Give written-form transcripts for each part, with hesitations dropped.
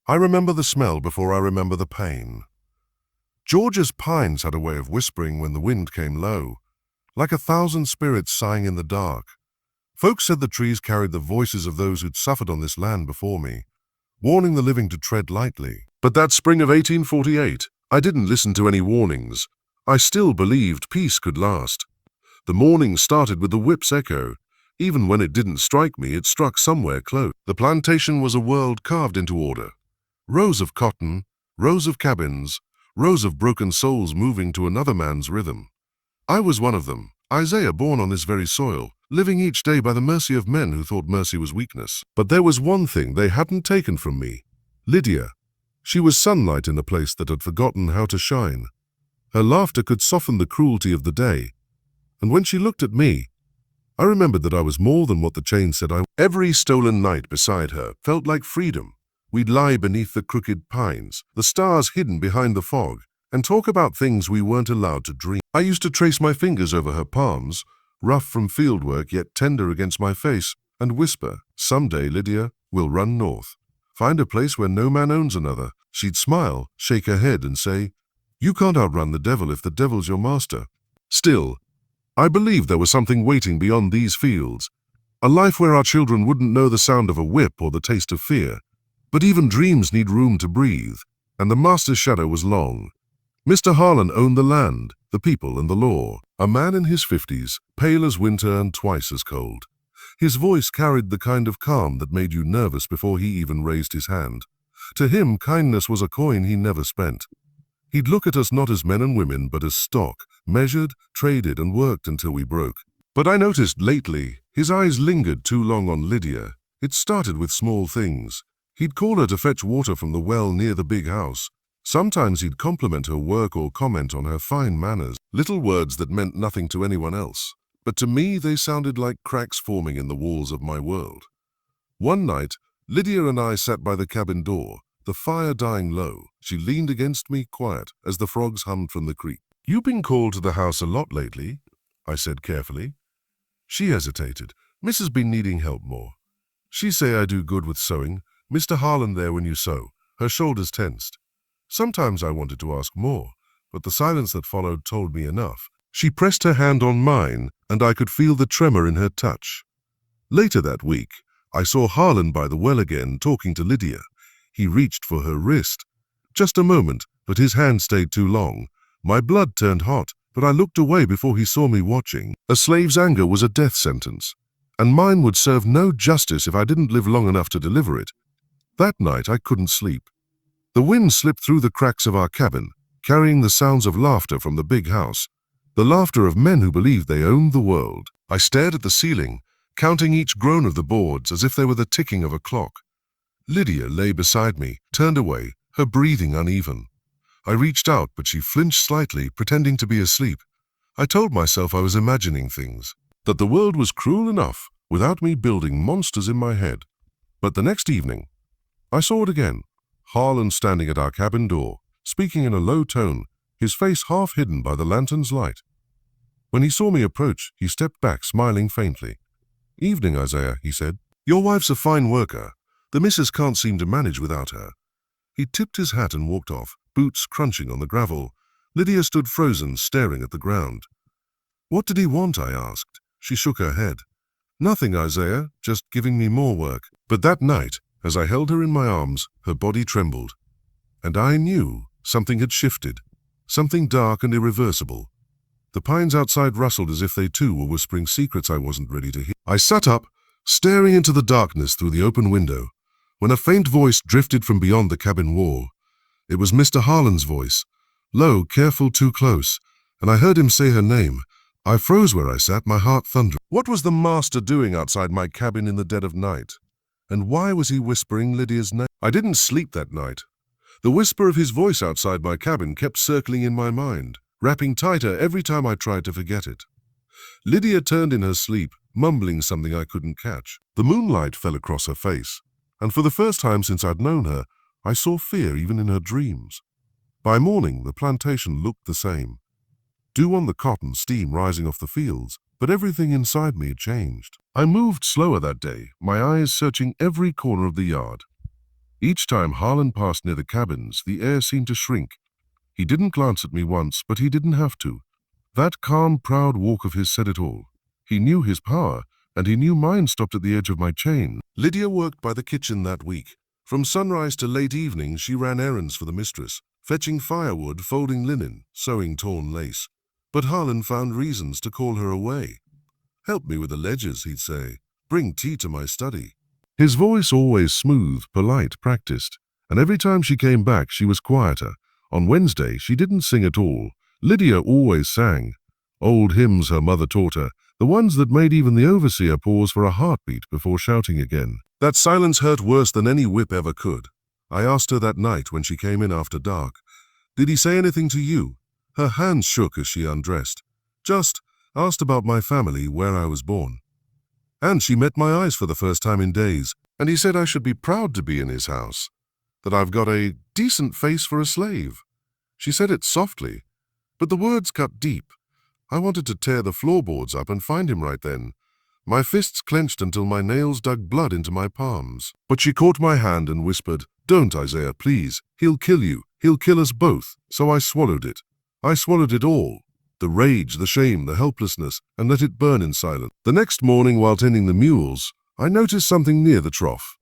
I remember the smell before I remember the pain. Georgia's pines had a way of whispering when the wind came low, like 1,000 spirits sighing in the dark. Folks said the trees carried the voices of those who'd suffered on this land before me, warning the living to tread lightly. But that spring of 1848, I didn't listen to any warnings. I still believed peace could last. The morning started with the whip's echo. Even when it didn't strike me, it struck somewhere close. The plantation was a world carved into order. Rows of cotton, rows of cabins, rows of broken souls moving to another man's rhythm. I was one of them, Isaiah, born on this very soil, living each day by the mercy of men who thought mercy was weakness. But there was one thing they hadn't taken from me: Lydia. She was sunlight in a place that had forgotten how to shine. Her laughter could soften the cruelty of the day. And when she looked at me, I remembered that I was more than what the chain said I was. Every stolen night beside her felt like freedom. We'd lie beneath the crooked pines, the stars hidden behind the fog, and talk about things we weren't allowed to dream. I used to trace my fingers over her palms, rough from fieldwork yet tender against my face, and whisper, "Someday, Lydia, we'll run north. Find a place where no man owns another." She'd smile, shake her head, and say, "You can't outrun the devil if the devil's your master." Still, I believed there was something waiting beyond these fields, a life where our children wouldn't know the sound of a whip or the taste of fear. But even dreams need room to breathe, and the master's shadow was long. Mr. Harlan owned the land, the people, and the law. A man in his 50s, pale as winter and twice as cold. His voice carried the kind of calm that made you nervous before he even raised his hand. To him, kindness was a coin he never spent. He'd look at us not as men and women, but as stock, measured, traded, and worked until we broke. But I noticed lately, his eyes lingered too long on Lydia. It started with small things. He'd call her to fetch water from the well near the big house. Sometimes he'd compliment her work or comment on her fine manners, little words that meant nothing to anyone else. But to me, they sounded like cracks forming in the walls of my world. One night, Lydia and I sat by the cabin door, the fire dying low. She leaned against me, quiet, as the frogs hummed from the creek. "You've been called to the house a lot lately," I said carefully. She hesitated. "Mrs. been needing help more. She say I do good with sewing. Mr. Harlan there when you sew." Her shoulders tensed. Sometimes I wanted to ask more, but the silence that followed told me enough. She pressed her hand on mine, and I could feel the tremor in her touch. Later that week, I saw Harlan by the well again, talking to Lydia. He reached for her wrist. Just a moment, but his hand stayed too long. My blood turned hot, but I looked away before he saw me watching. A slave's anger was a death sentence, and mine would serve no justice if I didn't live long enough to deliver it. That night I couldn't sleep. The wind slipped through the cracks of our cabin, carrying the sounds of laughter from the big house, the laughter of men who believed they owned the world. I stared at the ceiling, counting each groan of the boards as if they were the ticking of a clock. Lydia lay beside me, turned away, her breathing uneven. I reached out, but she flinched slightly, pretending to be asleep. I told myself I was imagining things, that the world was cruel enough without me building monsters in my head. But the next evening, I saw it again. Harlan standing at our cabin door, speaking in a low tone, his face half hidden by the lantern's light. When he saw me approach, he stepped back, smiling faintly. "Evening, Isaiah," he said. "Your wife's a fine worker. The missus can't seem to manage without her." He tipped his hat and walked off, boots crunching on the gravel. Lydia stood frozen, staring at the ground. "What did he want?" I asked. She shook her head. "Nothing, Isaiah, just giving me more work." But that night, as I held her in my arms, her body trembled. And I knew something had shifted, something dark and irreversible. The pines outside rustled as if they too were whispering secrets I wasn't ready to hear. I sat up, staring into the darkness through the open window, when a faint voice drifted from beyond the cabin wall. It was Mr. Harlan's voice, low, careful, too close, and I heard him say her name. I froze where I sat, my heart thundering. What was the master doing outside my cabin in the dead of night? And why was he whispering Lydia's name? I didn't sleep that night. The whisper of his voice outside my cabin kept circling in my mind, wrapping tighter every time I tried to forget it. Lydia turned in her sleep, mumbling something I couldn't catch. The moonlight fell across her face, and for the first time since I'd known her, I saw fear even in her dreams. By morning, the plantation looked the same. Dew on the cotton, steam rising off the fields, but everything inside me had changed. I moved slower that day, my eyes searching every corner of the yard. Each time Harlan passed near the cabins, the air seemed to shrink. He didn't glance at me once, but he didn't have to. That calm, proud walk of his said it all. He knew his power, and he knew mine stopped at the edge of my chain. Lydia worked by the kitchen that week. From sunrise to late evening, she ran errands for the mistress, fetching firewood, folding linen, sewing torn lace. But Harlan found reasons to call her away. "Help me with the ledgers," he'd say. "Bring tea to my study." His voice always smooth, polite, practiced, and every time she came back she was quieter. On Wednesday she didn't sing at all. Lydia always sang. Old hymns her mother taught her, the ones that made even the overseer pause for a heartbeat before shouting again. That silence hurt worse than any whip ever could. I asked her that night when she came in after dark, "Did he say anything to you?" Her hands shook as she undressed. "Just asked about my family, where I was born." And she met my eyes for the first time in days, and he said I should be proud to be in his house, that I've got a decent face for a slave. She said it softly, but the words cut deep. I wanted to tear the floorboards up and find him right then. My fists clenched until my nails dug blood into my palms. But she caught my hand and whispered, "Don't, Isaiah, please. He'll kill you. He'll kill us both." So I swallowed it. I swallowed it all. The rage, the shame, the helplessness, and let it burn in silence. The next morning, while tending the mules, I noticed something near the trough.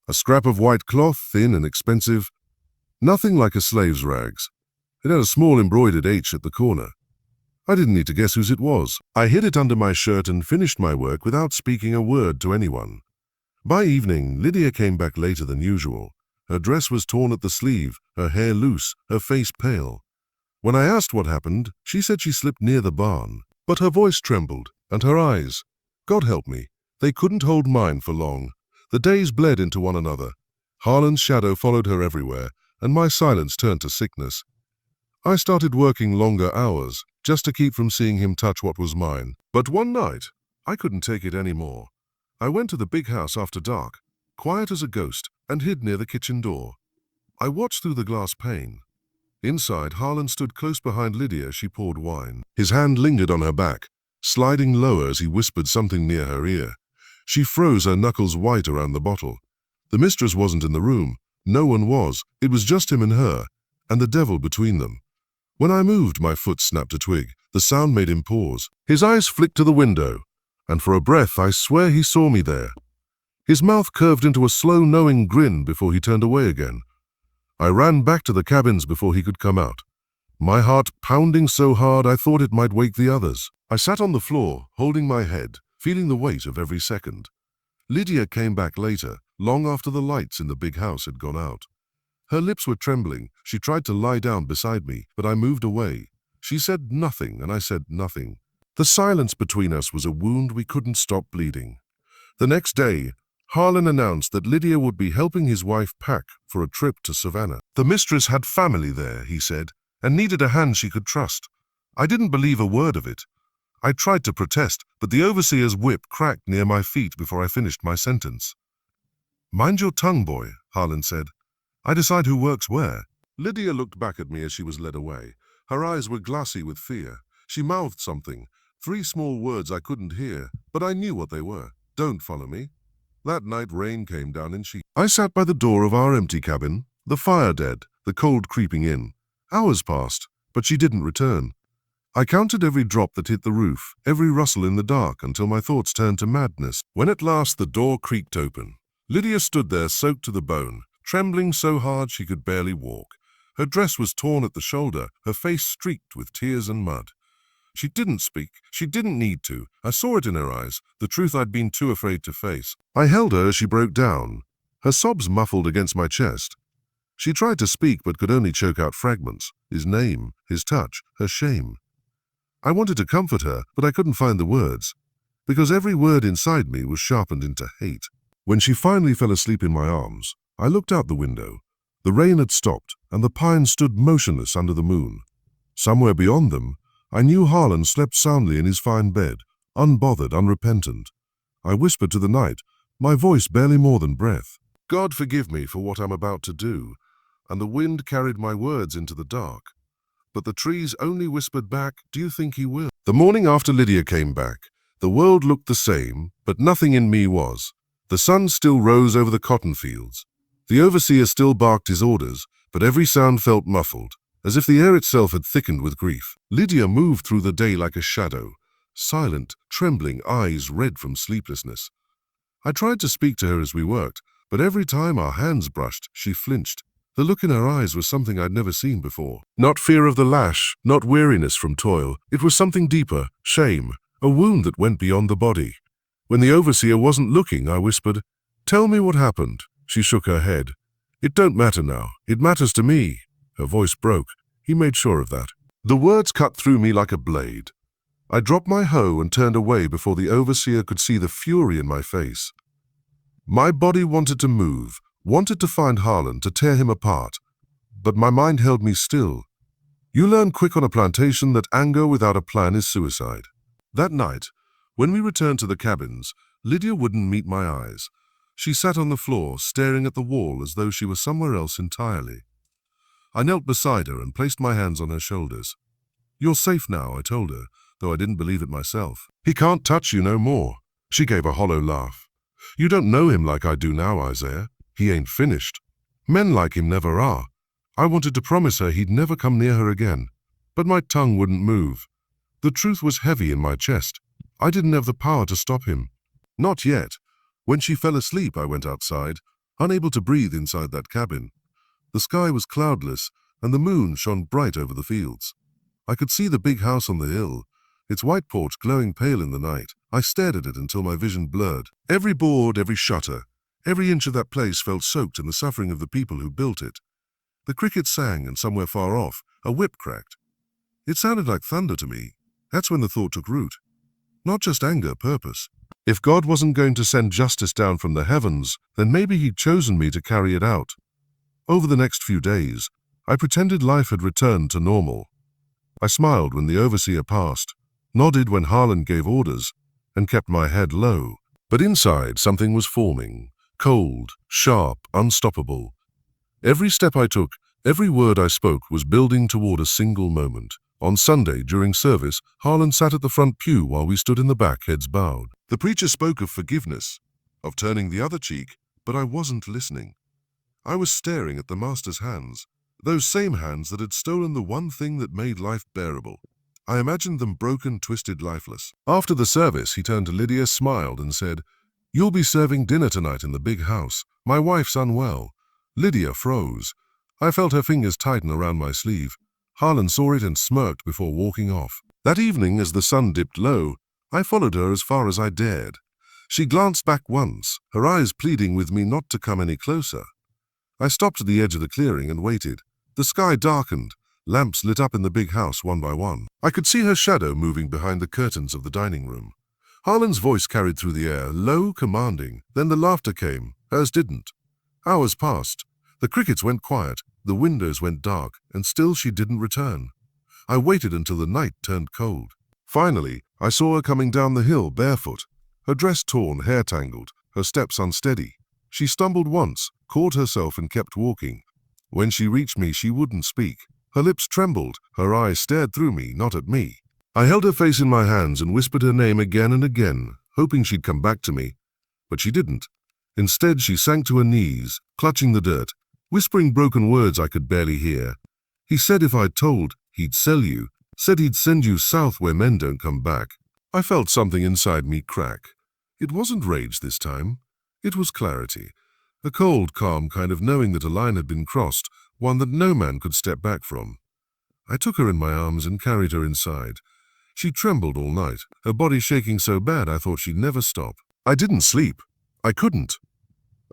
A scrap of white cloth, thin and expensive, nothing like a slave's rags. It had a small embroidered H at the corner. I didn't need to guess whose it was. I hid it under my shirt and finished my work without speaking a word to anyone. By evening, Lydia came back later than usual. Her dress was torn at the sleeve, her hair loose, her face pale. When I asked what happened, she said she slipped near the barn. But her voice trembled, and her eyes, God help me, they couldn't hold mine for long. The days bled into one another. Harlan's shadow followed her everywhere, and my silence turned to sickness. I started working longer hours, just to keep from seeing him touch what was mine. But one night, I couldn't take it anymore. I went to the big house after dark, quiet as a ghost, and hid near the kitchen door. I watched through the glass pane. Inside, Harlan stood close behind Lydia as she poured wine. His hand lingered on her back, sliding lower as he whispered something near her ear. She froze, her knuckles white around the bottle. The mistress wasn't in the room. No one was. It was just him and her, and the devil between them. When I moved, my foot snapped a twig. The sound made him pause. His eyes flicked to the window, and for a breath I swear he saw me there. His mouth curved into a slow, knowing grin before he turned away again. I ran back to the cabins before he could come out, my heart pounding so hard I thought it might wake the others. I sat on the floor, holding my head, feeling the weight of every second. Lydia came back later, long after the lights in the big house had gone out. Her lips were trembling. She tried to lie down beside me, but I moved away. She said nothing, and I said nothing. The silence between us was a wound we couldn't stop bleeding. The next day, Harlan announced that Lydia would be helping his wife pack for a trip to Savannah. The mistress had family there, he said, and needed a hand she could trust. I didn't believe a word of it. I tried to protest, but the overseer's whip cracked near my feet before I finished my sentence. "Mind your tongue, boy," Harlan said. "I decide who works where." Lydia looked back at me as she was led away. Her eyes were glassy with fear. She mouthed something, 3 small words I couldn't hear, but I knew what they were. "Don't follow me." That night rain came down in sheets. I sat by the door of our empty cabin, the fire dead, the cold creeping in. Hours passed, but she didn't return. I counted every drop that hit the roof, every rustle in the dark, until my thoughts turned to madness. When at last the door creaked open, Lydia stood there soaked to the bone, trembling so hard she could barely walk. Her dress was torn at the shoulder, her face streaked with tears and mud. She didn't speak. She didn't need to. I saw it in her eyes, the truth I'd been too afraid to face. I held her as she broke down, her sobs muffled against my chest. She tried to speak but could only choke out fragments, his name, his touch, her shame. I wanted to comfort her, but I couldn't find the words, because every word inside me was sharpened into hate. When she finally fell asleep in my arms, I looked out the window. The rain had stopped, and the pines stood motionless under the moon. Somewhere beyond them, I knew Harlan slept soundly in his fine bed, unbothered, unrepentant. I whispered to the night, my voice barely more than breath, "God forgive me for what I'm about to do," and the wind carried my words into the dark. But the trees only whispered back, "Do you think he will?" The morning after Lydia came back, the world looked the same, but nothing in me was. The sun still rose over the cotton fields. The overseer still barked his orders, but every sound felt muffled, as if the air itself had thickened with grief. Lydia moved through the day like a shadow, silent, trembling, eyes red from sleeplessness. I tried to speak to her as we worked, but every time our hands brushed, she flinched. The look in her eyes was something I'd never seen before. Not fear of the lash, not weariness from toil. It was something deeper, shame, a wound that went beyond the body. When the overseer wasn't looking, I whispered, "Tell me what happened." She shook her head. "It don't matter now. It matters to me." Her voice broke. He made sure of that. The words cut through me like a blade. I dropped my hoe and turned away before the overseer could see the fury in my face. My body wanted to move, wanted to find Harlan, to tear him apart. But my mind held me still. You learn quick on a plantation that anger without a plan is suicide. That night, when we returned to the cabins, Lydia wouldn't meet my eyes. She sat on the floor, staring at the wall as though she was somewhere else entirely. I knelt beside her and placed my hands on her shoulders. "You're safe now," I told her, though I didn't believe it myself. "He can't touch you no more." She gave a hollow laugh. "You don't know him like I do now, Isaiah. He ain't finished. Men like him never are." I wanted to promise her he'd never come near her again, but my tongue wouldn't move. The truth was heavy in my chest. I didn't have the power to stop him. Not yet. When she fell asleep, I went outside, unable to breathe inside that cabin. The sky was cloudless, and the moon shone bright over the fields. I could see the big house on the hill, its white porch glowing pale in the night. I stared at it until my vision blurred. Every board, every shutter, every inch of that place felt soaked in the suffering of the people who built it. The crickets sang, and somewhere far off, a whip cracked. It sounded like thunder to me. That's when the thought took root. Not just anger, purpose. If God wasn't going to send justice down from the heavens, then maybe he'd chosen me to carry it out. Over the next few days, I pretended life had returned to normal. I smiled when the overseer passed, nodded when Harlan gave orders, and kept my head low. But inside, something was forming, cold, sharp, unstoppable. Every step I took, every word I spoke was building toward a single moment. On Sunday, during service, Harlan sat at the front pew while we stood in the back, heads bowed. The preacher spoke of forgiveness, of turning the other cheek, but I wasn't listening. I was staring at the Master's hands, those same hands that had stolen the one thing that made life bearable. I imagined them broken, twisted, lifeless. After the service, he turned to Lydia, smiled, and said, "You'll be serving dinner tonight in the big house. My wife's unwell." Lydia froze. I felt her fingers tighten around my sleeve. Harlan saw it and smirked before walking off. That evening, as the sun dipped low, I followed her as far as I dared. She glanced back once, her eyes pleading with me not to come any closer. I stopped at the edge of the clearing and waited. The sky darkened. Lamps lit up in the big house one by one. I could see her shadow moving behind the curtains of the dining room. Harlan's voice carried through the air, low, commanding. Then the laughter came. Hers didn't. Hours passed. The crickets went quiet. The windows went dark, and still she didn't return. I waited until the night turned cold. Finally, I saw her coming down the hill barefoot, her dress torn, hair tangled, her steps unsteady. She stumbled once, caught herself, and kept walking. When she reached me, she wouldn't speak. Her lips trembled, her eyes stared through me, not at me. I held her face in my hands and whispered her name again and again, hoping she'd come back to me. But she didn't. Instead, she sank to her knees, clutching the dirt, whispering broken words I could barely hear. "He said if I'd told, he'd sell you. Said he'd send you south where men don't come back." I felt something inside me crack. It wasn't rage this time. It was clarity. A cold, calm kind of knowing that a line had been crossed, one that no man could step back from. I took her in my arms and carried her inside. She trembled all night, her body shaking so bad I thought she'd never stop. I didn't sleep. I couldn't.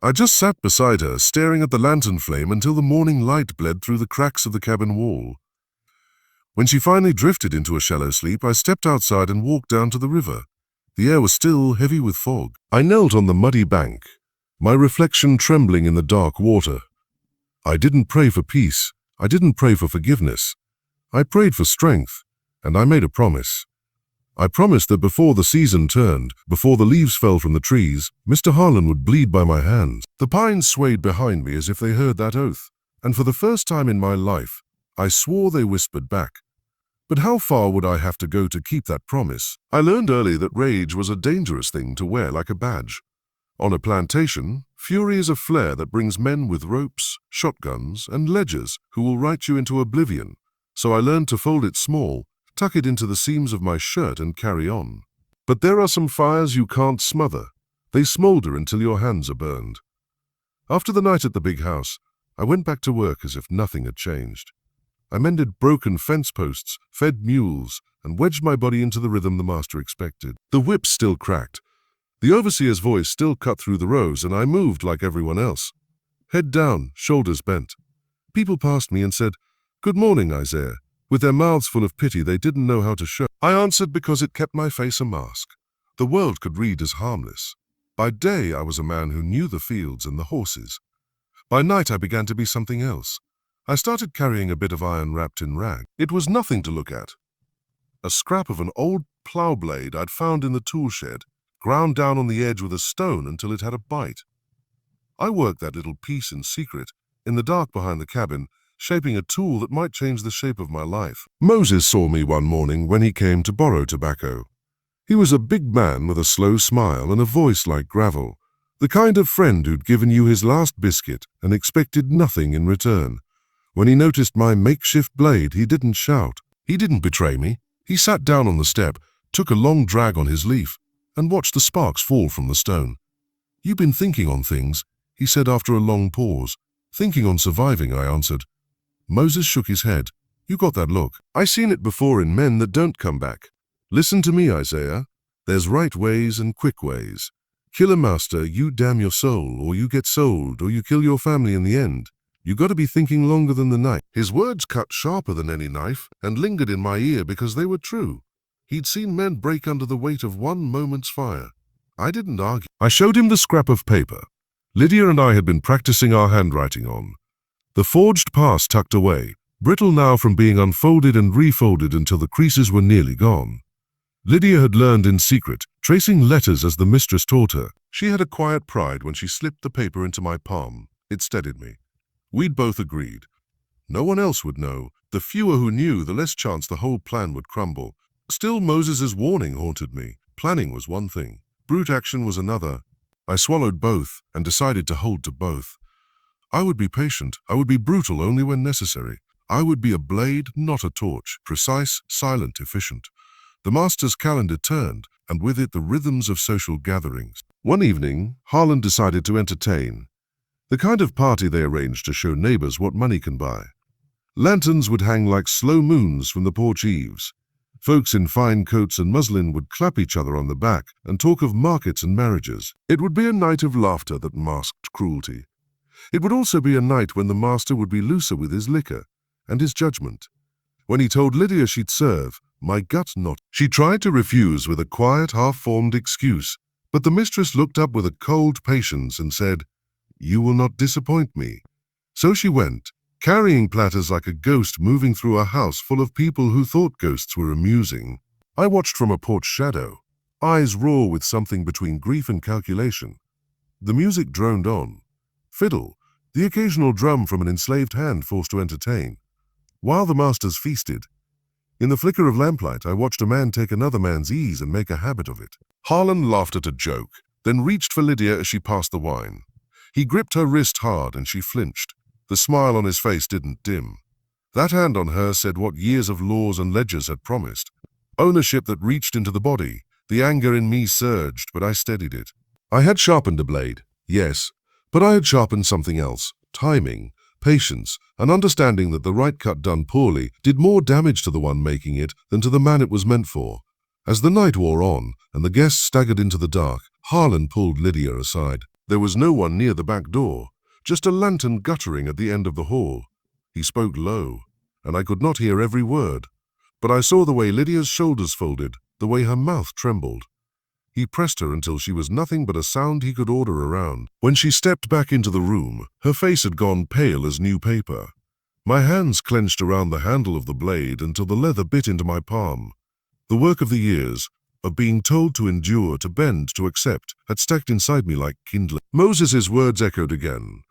I just sat beside her, staring at the lantern flame until the morning light bled through the cracks of the cabin wall. When she finally drifted into a shallow sleep, I stepped outside and walked down to the river. The air was still heavy with fog. I knelt on the muddy bank, my reflection trembling in the dark water. I didn't pray for peace. I didn't pray for forgiveness. I prayed for strength, and I made a promise. I promised that before the season turned, before the leaves fell from the trees, Mr. Harlan would bleed by my hands. The pines swayed behind me as if they heard that oath, and for the first time in my life, I swore they whispered back. But how far would I have to go to keep that promise? I learned early that rage was a dangerous thing to wear like a badge. On a plantation, Fury is a flare that brings men with ropes, shotguns, and ledgers who will write you into oblivion. So I learned to fold it small, tuck it into the seams of my shirt, and carry on. But there are some fires you can't smother. They smolder until your hands are burned. After the night at the big house, I went back to work as if nothing had changed. I mended broken fence posts, fed mules, and wedged my body into the rhythm the master expected. The whip still cracked. The overseer's voice still cut through the rows, and I moved like everyone else. Head down, shoulders bent. People passed me and said, "Good morning, Isaiah." With their mouths full of pity they didn't know how to show. I answered because it kept my face a mask. The world could read as harmless. By day I was a man who knew the fields and the horses. By night I began to be something else. I started carrying a bit of iron wrapped in rag. It was nothing to look at. A scrap of an old plow blade I'd found in the tool shed, ground down on the edge with a stone until it had a bite. I worked that little piece in secret, in the dark behind the cabin, shaping a tool that might change the shape of my life. Moses saw me one morning when he came to borrow tobacco. He was a big man with a slow smile and a voice like gravel, the kind of friend who'd given you his last biscuit and expected nothing in return. When he noticed my makeshift blade, he didn't shout. He didn't betray me. He sat down on the step, took a long drag on his leaf, and watched the sparks fall from the stone. "You've been thinking on things," he said after a long pause. "Thinking on surviving," I answered. Moses shook his head. "You got that look. I seen it before in men that don't come back. Listen to me, Isaiah. There's right ways and quick ways. Kill a master, you damn your soul, or you get sold, or you kill your family in the end. You got to be thinking longer than the night." His words cut sharper than any knife and lingered in my ear because they were true. He'd seen men break under the weight of one moment's fire. I didn't argue. I showed him the scrap of paper Lydia and I had been practicing our handwriting on. The forged pass tucked away, brittle now from being unfolded and refolded until the creases were nearly gone. Lydia had learned in secret, tracing letters as the mistress taught her. She had a quiet pride when she slipped the paper into my palm. It steadied me. We'd both agreed. No one else would know. The fewer who knew, the less chance the whole plan would crumble. Still, Moses's warning haunted me. Planning was one thing. Brute action was another. I swallowed both and decided to hold to both. I would be patient. I would be brutal only when necessary. I would be a blade, not a torch. Precise, silent, efficient. The master's calendar turned, and with it the rhythms of social gatherings. One evening, Harlan decided to entertain. The kind of party they arranged to show neighbors what money can buy. Lanterns would hang like slow moons from the porch eaves. Folks in fine coats and muslin would clap each other on the back and talk of markets and marriages. It would be a night of laughter that masked cruelty. It would also be a night when the master would be looser with his liquor and his judgment. When he told Lydia she'd serve, my gut knotted. She tried to refuse with a quiet, half-formed excuse, but the mistress looked up with a cold patience and said, "You will not disappoint me." So she went, carrying platters like a ghost moving through a house full of people who thought ghosts were amusing. I watched from a porch shadow, eyes raw with something between grief and calculation. The music droned on. Fiddle, the occasional drum from an enslaved hand forced to entertain. While the masters feasted, in the flicker of lamplight, I watched a man take another man's ease and make a habit of it. Harlan laughed at a joke, then reached for Lydia as she passed the wine. He gripped her wrist hard and she flinched. The smile on his face didn't dim. That hand on her said what years of laws and ledgers had promised. Ownership that reached into the body. The anger in me surged, but I steadied it. I had sharpened a blade, yes, but I had sharpened something else. Timing, patience, and understanding that the right cut done poorly did more damage to the one making it than to the man it was meant for. As the night wore on and the guests staggered into the dark, Harlan pulled Lydia aside. There was no one near the back door, just a lantern guttering at the end of the hall. He spoke low, and I could not hear every word, but I saw the way Lydia's shoulders folded, the way her mouth trembled. He pressed her until she was nothing but a sound he could order around. When she stepped back into the room, her face had gone pale as new paper. My hands clenched around the handle of the blade until the leather bit into my palm. The work of the years, of being told to endure, to bend, to accept, had stacked inside me like kindling. Moses's words echoed again.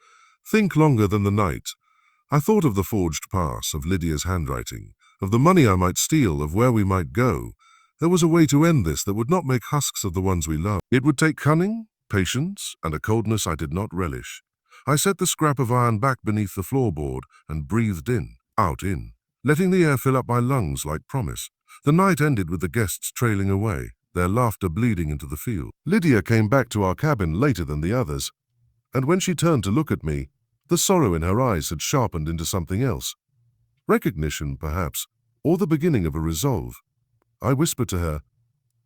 Think longer than the night. I thought of the forged pass, of Lydia's handwriting, of the money I might steal, of where we might go. There was a way to end this that would not make husks of the ones we loved. It would take cunning, patience, and a coldness I did not relish. I set the scrap of iron back beneath the floorboard and breathed in, out, in, letting the air fill up my lungs like promise. The night ended with the guests trailing away, their laughter bleeding into the field. Lydia came back to our cabin later than the others, and when she turned to look at me, the sorrow in her eyes had sharpened into something else. Recognition, perhaps, or the beginning of a resolve. I whispered to her,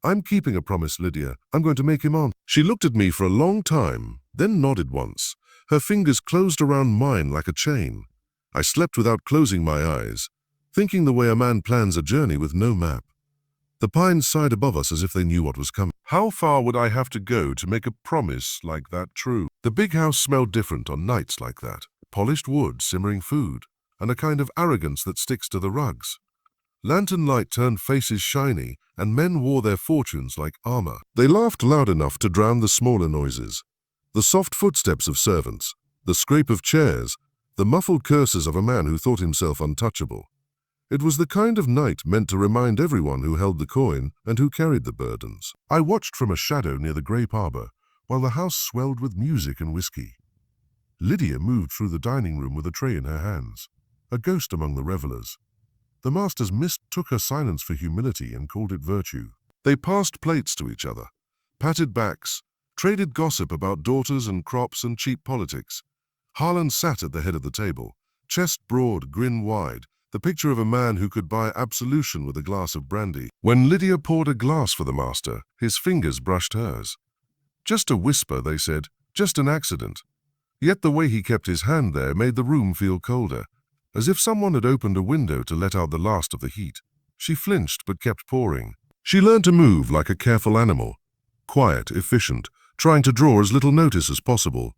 "I'm keeping a promise, Lydia. I'm going to make him on." She looked at me for a long time, then nodded once. Her fingers closed around mine like a chain. I slept without closing my eyes, thinking the way a man plans a journey with no map. The pines sighed above us as if they knew what was coming. How far would I have to go to make a promise like that true? The big house smelled different on nights like that. Polished wood, simmering food, and a kind of arrogance that sticks to the rugs. Lantern light turned faces shiny, and men wore their fortunes like armor. They laughed loud enough to drown the smaller noises. The soft footsteps of servants, the scrape of chairs, the muffled curses of a man who thought himself untouchable. It was the kind of night meant to remind everyone who held the coin and who carried the burdens. I watched from a shadow near the grape arbor, while the house swelled with music and whiskey. Lydia moved through the dining room with a tray in her hands, a ghost among the revelers. The masters mistook her silence for humility and called it virtue. They passed plates to each other, patted backs, traded gossip about daughters and crops and cheap politics. Harlan sat at the head of the table, chest broad, grin wide, the picture of a man who could buy absolution with a glass of brandy. When Lydia poured a glass for the master, his fingers brushed hers. Just a whisper, they said, just an accident. Yet the way he kept his hand there made the room feel colder, as if someone had opened a window to let out the last of the heat. She flinched but kept pouring. She learned to move like a careful animal, quiet, efficient, trying to draw as little notice as possible.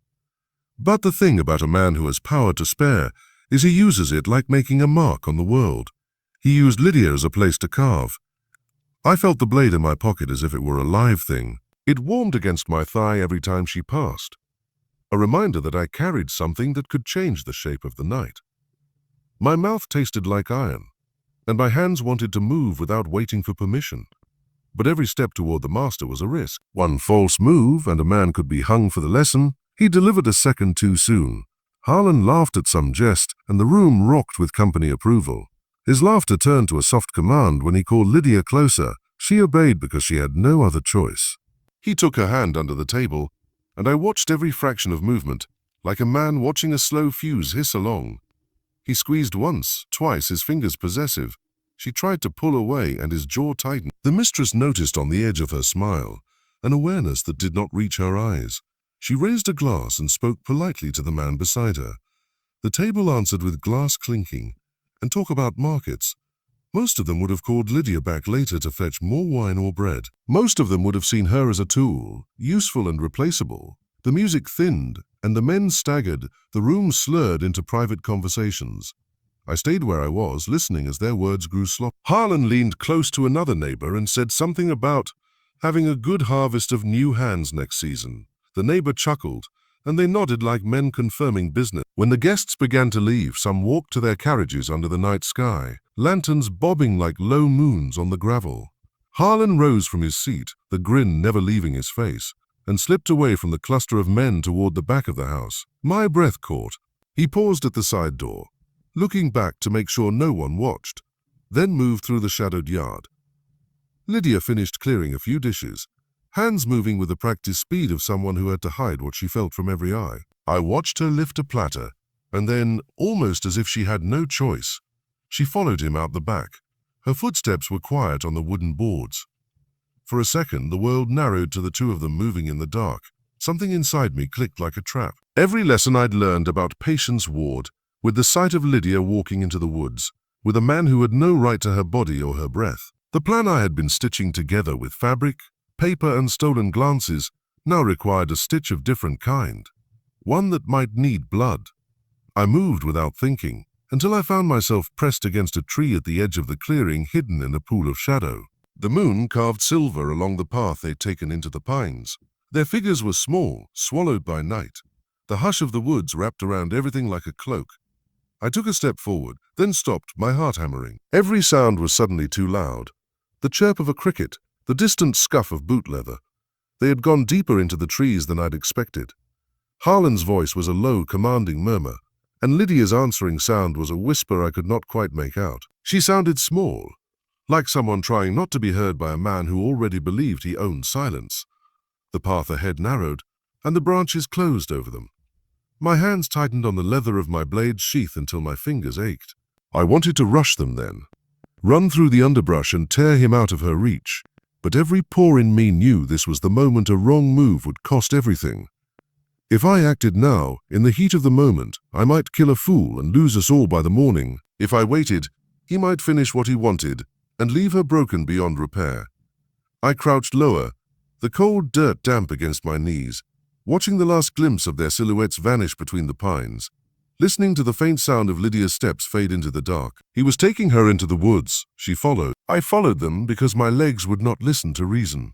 But the thing about a man who has power to spare is he uses it like making a mark on the world. He used Lydia as a place to carve. I felt the blade in my pocket as if it were a live thing. It warmed against my thigh every time she passed, a reminder that I carried something that could change the shape of the night. My mouth tasted like iron, and my hands wanted to move without waiting for permission. But every step toward the master was a risk. One false move, and a man could be hung for the lesson. He delivered a second too soon. Harlan laughed at some jest, and the room rocked with company approval. His laughter turned to a soft command when he called Lydia closer. She obeyed because she had no other choice. He took her hand under the table, and I watched every fraction of movement, like a man watching a slow fuse hiss along. He squeezed once, twice, his fingers possessive. She tried to pull away, and his jaw tightened. The mistress noticed on the edge of her smile an awareness that did not reach her eyes. She raised a glass and spoke politely to the man beside her. The table answered with glass clinking. And talk about markets. Most of them would have called Lydia back later to fetch more wine or bread. Most of them would have seen her as a tool, useful and replaceable. The music thinned, and the men staggered, the room slurred into private conversations. I stayed where I was, listening as their words grew sloppy. Harlan leaned close to another neighbor and said something about having a good harvest of new hands next season. The neighbor chuckled, and they nodded like men confirming business. When the guests began to leave, some walked to their carriages under the night sky, lanterns bobbing like low moons on the gravel. Harlan rose from his seat, the grin never leaving his face, and slipped away from the cluster of men toward the back of the house. My breath caught. He paused at the side door, looking back to make sure no one watched, then moved through the shadowed yard. Lydia finished clearing a few dishes, hands moving with the practiced speed of someone who had to hide what she felt from every eye. I watched her lift a platter, and then, almost as if she had no choice, she followed him out the back. Her footsteps were quiet on the wooden boards. For a second, the world narrowed to the two of them moving in the dark. Something inside me clicked like a trap. Every lesson I'd learned about patience warred, with the sight of Lydia walking into the woods, with a man who had no right to her body or her breath. The plan I had been stitching together with fabric, paper, and stolen glances now required a stitch of different kind, one that might need blood. I moved without thinking, until I found myself pressed against a tree at the edge of the clearing, hidden in a pool of shadow. The moon carved silver along the path they'd taken into the pines. Their figures were small, swallowed by night. The hush of the woods wrapped around everything like a cloak. I took a step forward, then stopped, my heart hammering. Every sound was suddenly too loud. The chirp of a cricket, the distant scuff of boot leather, They had gone deeper into the trees than I'd expected. Harlan's voice was a low, commanding murmur, and Lydia's answering sound was a whisper I could not quite make out. She sounded small, like someone trying not to be heard by a man who already believed he owned silence. The path ahead narrowed, and the branches closed over them. My hands tightened on the leather of my blade's sheath until my fingers ached. I wanted to rush them then, run through the underbrush and tear him out of her reach, but every pore in me knew this was the moment a wrong move would cost everything. If I acted now, in the heat of the moment, I might kill a fool and lose us all by the morning. If I waited, he might finish what he wanted and leave her broken beyond repair. I crouched lower, the cold dirt damp against my knees, watching the last glimpse of their silhouettes vanish between the pines, listening to the faint sound of Lydia's steps fade into the dark. He was taking her into the woods. She followed. I followed them because my legs would not listen to reason.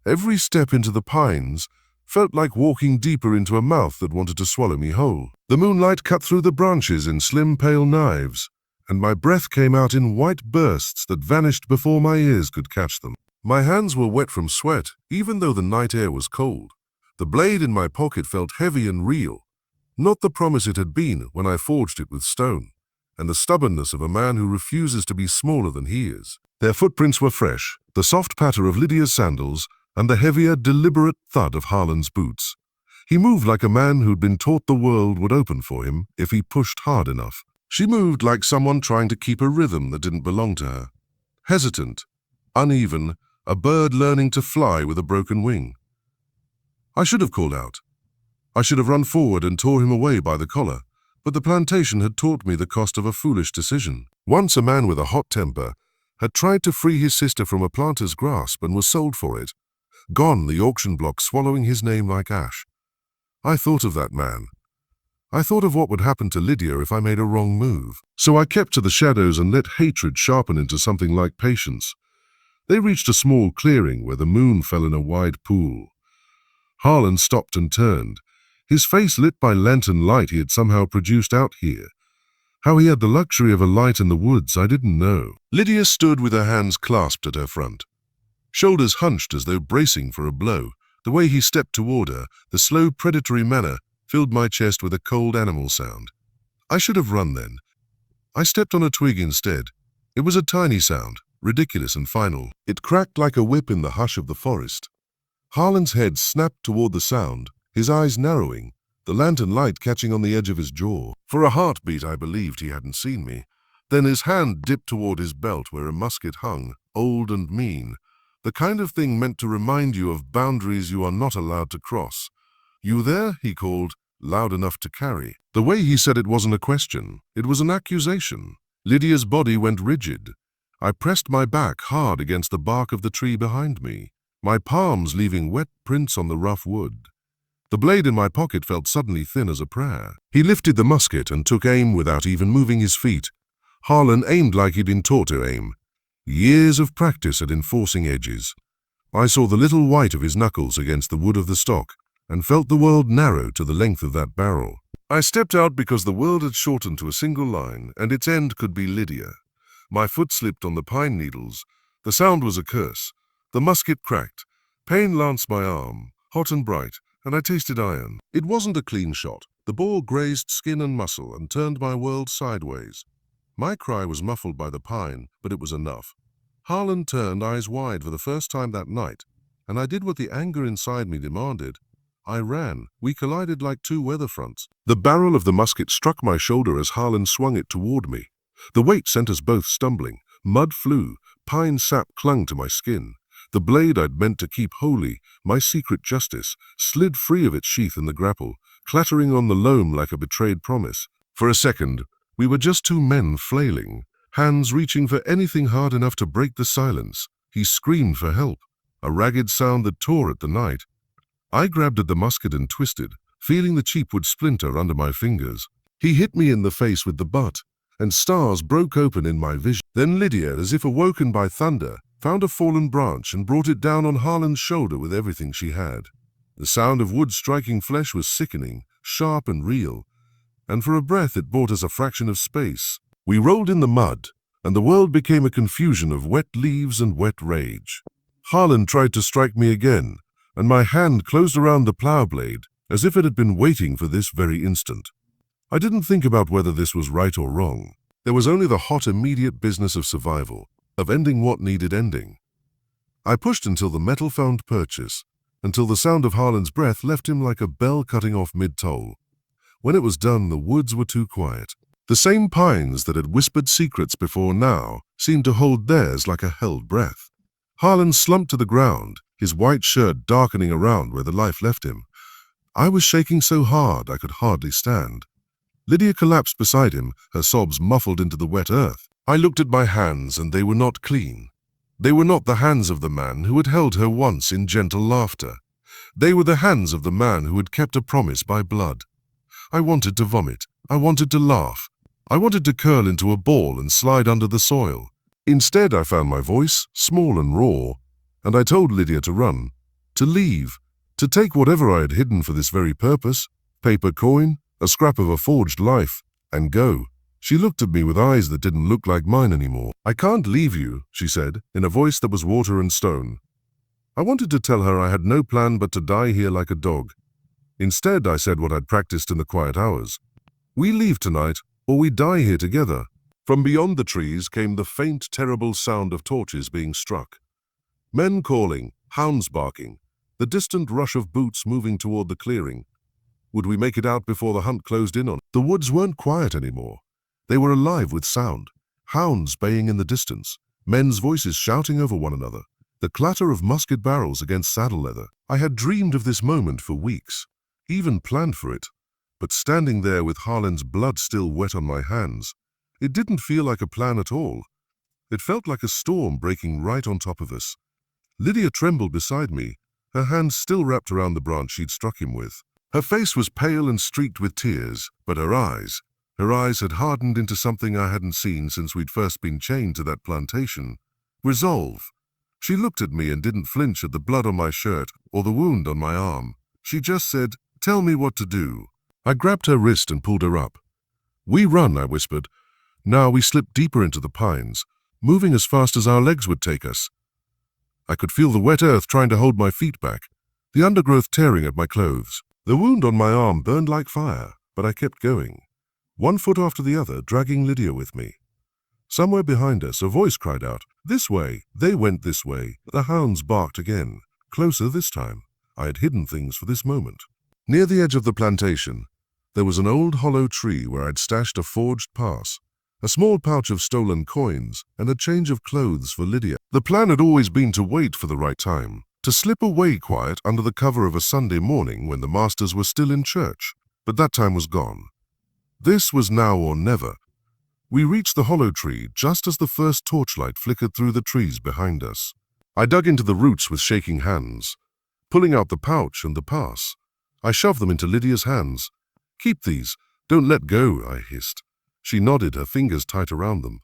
Every step into the pines felt like walking deeper into a mouth that wanted to swallow me whole. The moonlight cut through the branches in slim, pale knives, and my breath came out in white bursts that vanished before my ears could catch them. My hands were wet from sweat, even though the night air was cold. The blade in my pocket felt heavy and real, not the promise it had been when I forged it with stone, and the stubbornness of a man who refuses to be smaller than he is. Their footprints were fresh, the soft patter of Lydia's sandals, and the heavier, deliberate thud of Harlan's boots. He moved like a man who'd been taught the world would open for him if he pushed hard enough. She moved like someone trying to keep a rhythm that didn't belong to her. Hesitant, uneven, a bird learning to fly with a broken wing. I should have called out. I should have run forward and tore him away by the collar, but the plantation had taught me the cost of a foolish decision. Once a man with a hot temper had tried to free his sister from a planter's grasp and was sold for it. Gone, the auction block swallowing his name like ash. I thought of that man. I thought of what would happen to Lydia if I made a wrong move. So I kept to the shadows and let hatred sharpen into something like patience. They reached a small clearing where the moon fell in a wide pool. Harlan stopped and turned, his face lit by lantern light he had somehow produced out here. How he had the luxury of a light in the woods I didn't know. Lydia stood with her hands clasped at her front, shoulders hunched as though bracing for a blow. The way he stepped toward her, the slow predatory manner, filled my chest with a cold animal sound. I should have run then. I stepped on a twig instead. It was a tiny sound, ridiculous and final. It cracked like a whip in the hush of the forest. Harlan's head snapped toward the sound, his eyes narrowing, the lantern light catching on the edge of his jaw. For a heartbeat I believed he hadn't seen me. Then his hand dipped toward his belt where a musket hung, old and mean, the kind of thing meant to remind you of boundaries you are not allowed to cross. "You there?" he called, loud enough to carry. The way he said it wasn't a question, it was an accusation. Lydia's body went rigid. I pressed my back hard against the bark of the tree behind me, my palms leaving wet prints on the rough wood. The blade in my pocket felt suddenly thin as a prayer. He lifted the musket and took aim without even moving his feet. Harlan aimed like he'd been taught to aim. Years of practice at enforcing edges. I saw the little white of his knuckles against the wood of the stock and felt the world narrow to the length of that barrel. I stepped out because the world had shortened to a single line and its end could be Lydia. My foot slipped on the pine needles. The sound was a curse. The musket cracked. Pain lanced my arm, hot and bright, and I tasted iron. It wasn't a clean shot. The ball grazed skin and muscle and turned my world sideways. My cry was muffled by the pine, but it was enough. Harlan turned, eyes wide for the first time that night, and I did what the anger inside me demanded. I ran. We collided like two weather fronts. The barrel of the musket struck my shoulder as Harlan swung it toward me. The weight sent us both stumbling. Mud flew. Pine sap clung to my skin. The blade I'd meant to keep holy, my secret justice, slid free of its sheath in the grapple, clattering on the loam like a betrayed promise. For a second, we were just two men flailing, hands reaching for anything hard enough to break the silence. He screamed for help, a ragged sound that tore at the night. I grabbed at the musket and twisted, feeling the cheap wood splinter under my fingers. He hit me in the face with the butt, and stars broke open in my vision. Then Lydia, as if awoken by thunder, found a fallen branch and brought it down on Harlan's shoulder with everything she had. The sound of wood striking flesh was sickening, sharp and real, and for a breath it bought us a fraction of space. We rolled in the mud, and the world became a confusion of wet leaves and wet rage. Harlan tried to strike me again, and my hand closed around the plow blade as if it had been waiting for this very instant. I didn't think about whether this was right or wrong. There was only the hot, immediate business of survival, of ending what needed ending. I pushed until the metal found purchase, until the sound of Harlan's breath left him like a bell cutting off mid-toll. When it was done, the woods were too quiet. The same pines that had whispered secrets before now seemed to hold theirs like a held breath. Harlan slumped to the ground, his white shirt darkening around where the life left him. I was shaking so hard I could hardly stand. Lydia collapsed beside him, her sobs muffled into the wet earth. I looked at my hands, and they were not clean. They were not the hands of the man who had held her once in gentle laughter. They were the hands of the man who had kept a promise by blood. I wanted to vomit. I wanted to laugh. I wanted to curl into a ball and slide under the soil. Instead, I found my voice, small and raw, and I told Lydia to run, to leave, to take whatever I had hidden for this very purpose, paper coin, a scrap of a forged life, and go. She looked at me with eyes that didn't look like mine anymore. I can't leave you, she said, in a voice that was water and stone. I wanted to tell her I had no plan but to die here like a dog. Instead, I said what I'd practiced in the quiet hours. We leave tonight, or we die here together. From beyond the trees came the faint, terrible sound of torches being struck. Men calling, hounds barking, the distant rush of boots moving toward the clearing. Would we make it out before the hunt closed in on us? The woods weren't quiet anymore. They were alive with sound, hounds baying in the distance, men's voices shouting over one another, the clatter of musket barrels against saddle leather. I had dreamed of this moment for weeks, even planned for it, but standing there with Harlan's blood still wet on my hands, it didn't feel like a plan at all. It felt like a storm breaking right on top of us. Lydia trembled beside me, her hands still wrapped around the branch she'd struck him with. Her face was pale and streaked with tears, but her eyes had hardened into something I hadn't seen since we'd first been chained to that plantation. Resolve. She looked at me and didn't flinch at the blood on my shirt or the wound on my arm. She just said, "Tell me what to do." I grabbed her wrist and pulled her up. "We run," I whispered. Now we slipped deeper into the pines, moving as fast as our legs would take us. I could feel the wet earth trying to hold my feet back, the undergrowth tearing at my clothes. The wound on my arm burned like fire, but I kept going, one foot after the other, dragging Lydia with me. Somewhere behind us, a voice cried out, "This way!" They went this way. The hounds barked again, closer this time. I had hidden things for this moment. Near the edge of the plantation, there was an old hollow tree where I'd stashed a forged pass, a small pouch of stolen coins, and a change of clothes for Lydia. The plan had always been to wait for the right time, to slip away quiet under the cover of a Sunday morning when the masters were still in church, but that time was gone. This was now or never. We reached the hollow tree just as the first torchlight flickered through the trees behind us. I dug into the roots with shaking hands, pulling out the pouch and the pass. I shoved them into Lydia's hands. "Keep these. Don't let go," I hissed. She nodded, her fingers tight around them.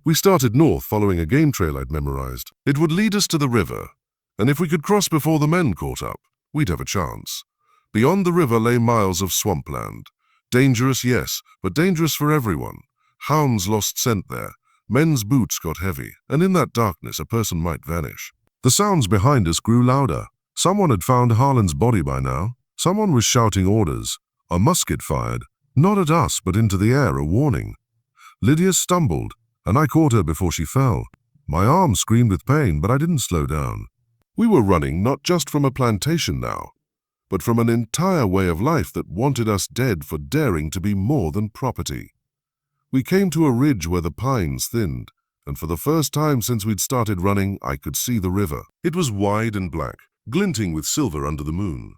We started north, following a game trail I'd memorized. It would lead us to the river, and if we could cross before the men caught up, we'd have a chance. Beyond the river lay miles of swampland. Dangerous, yes, but dangerous for everyone. Hounds lost scent there, men's boots got heavy, and in that darkness a person might vanish. The sounds behind us grew louder. Someone had found Harlan's body by now. Someone was shouting orders. A musket fired, not at us but into the air, a warning. Lydia stumbled, and I caught her before she fell. My arm screamed with pain, but I didn't slow down. We were running not just from a plantation now, but from an entire way of life that wanted us dead for daring to be more than property. We came to a ridge where the pines thinned, and for the first time since we'd started running, I could see the river. It was wide and black, glinting with silver under the moon.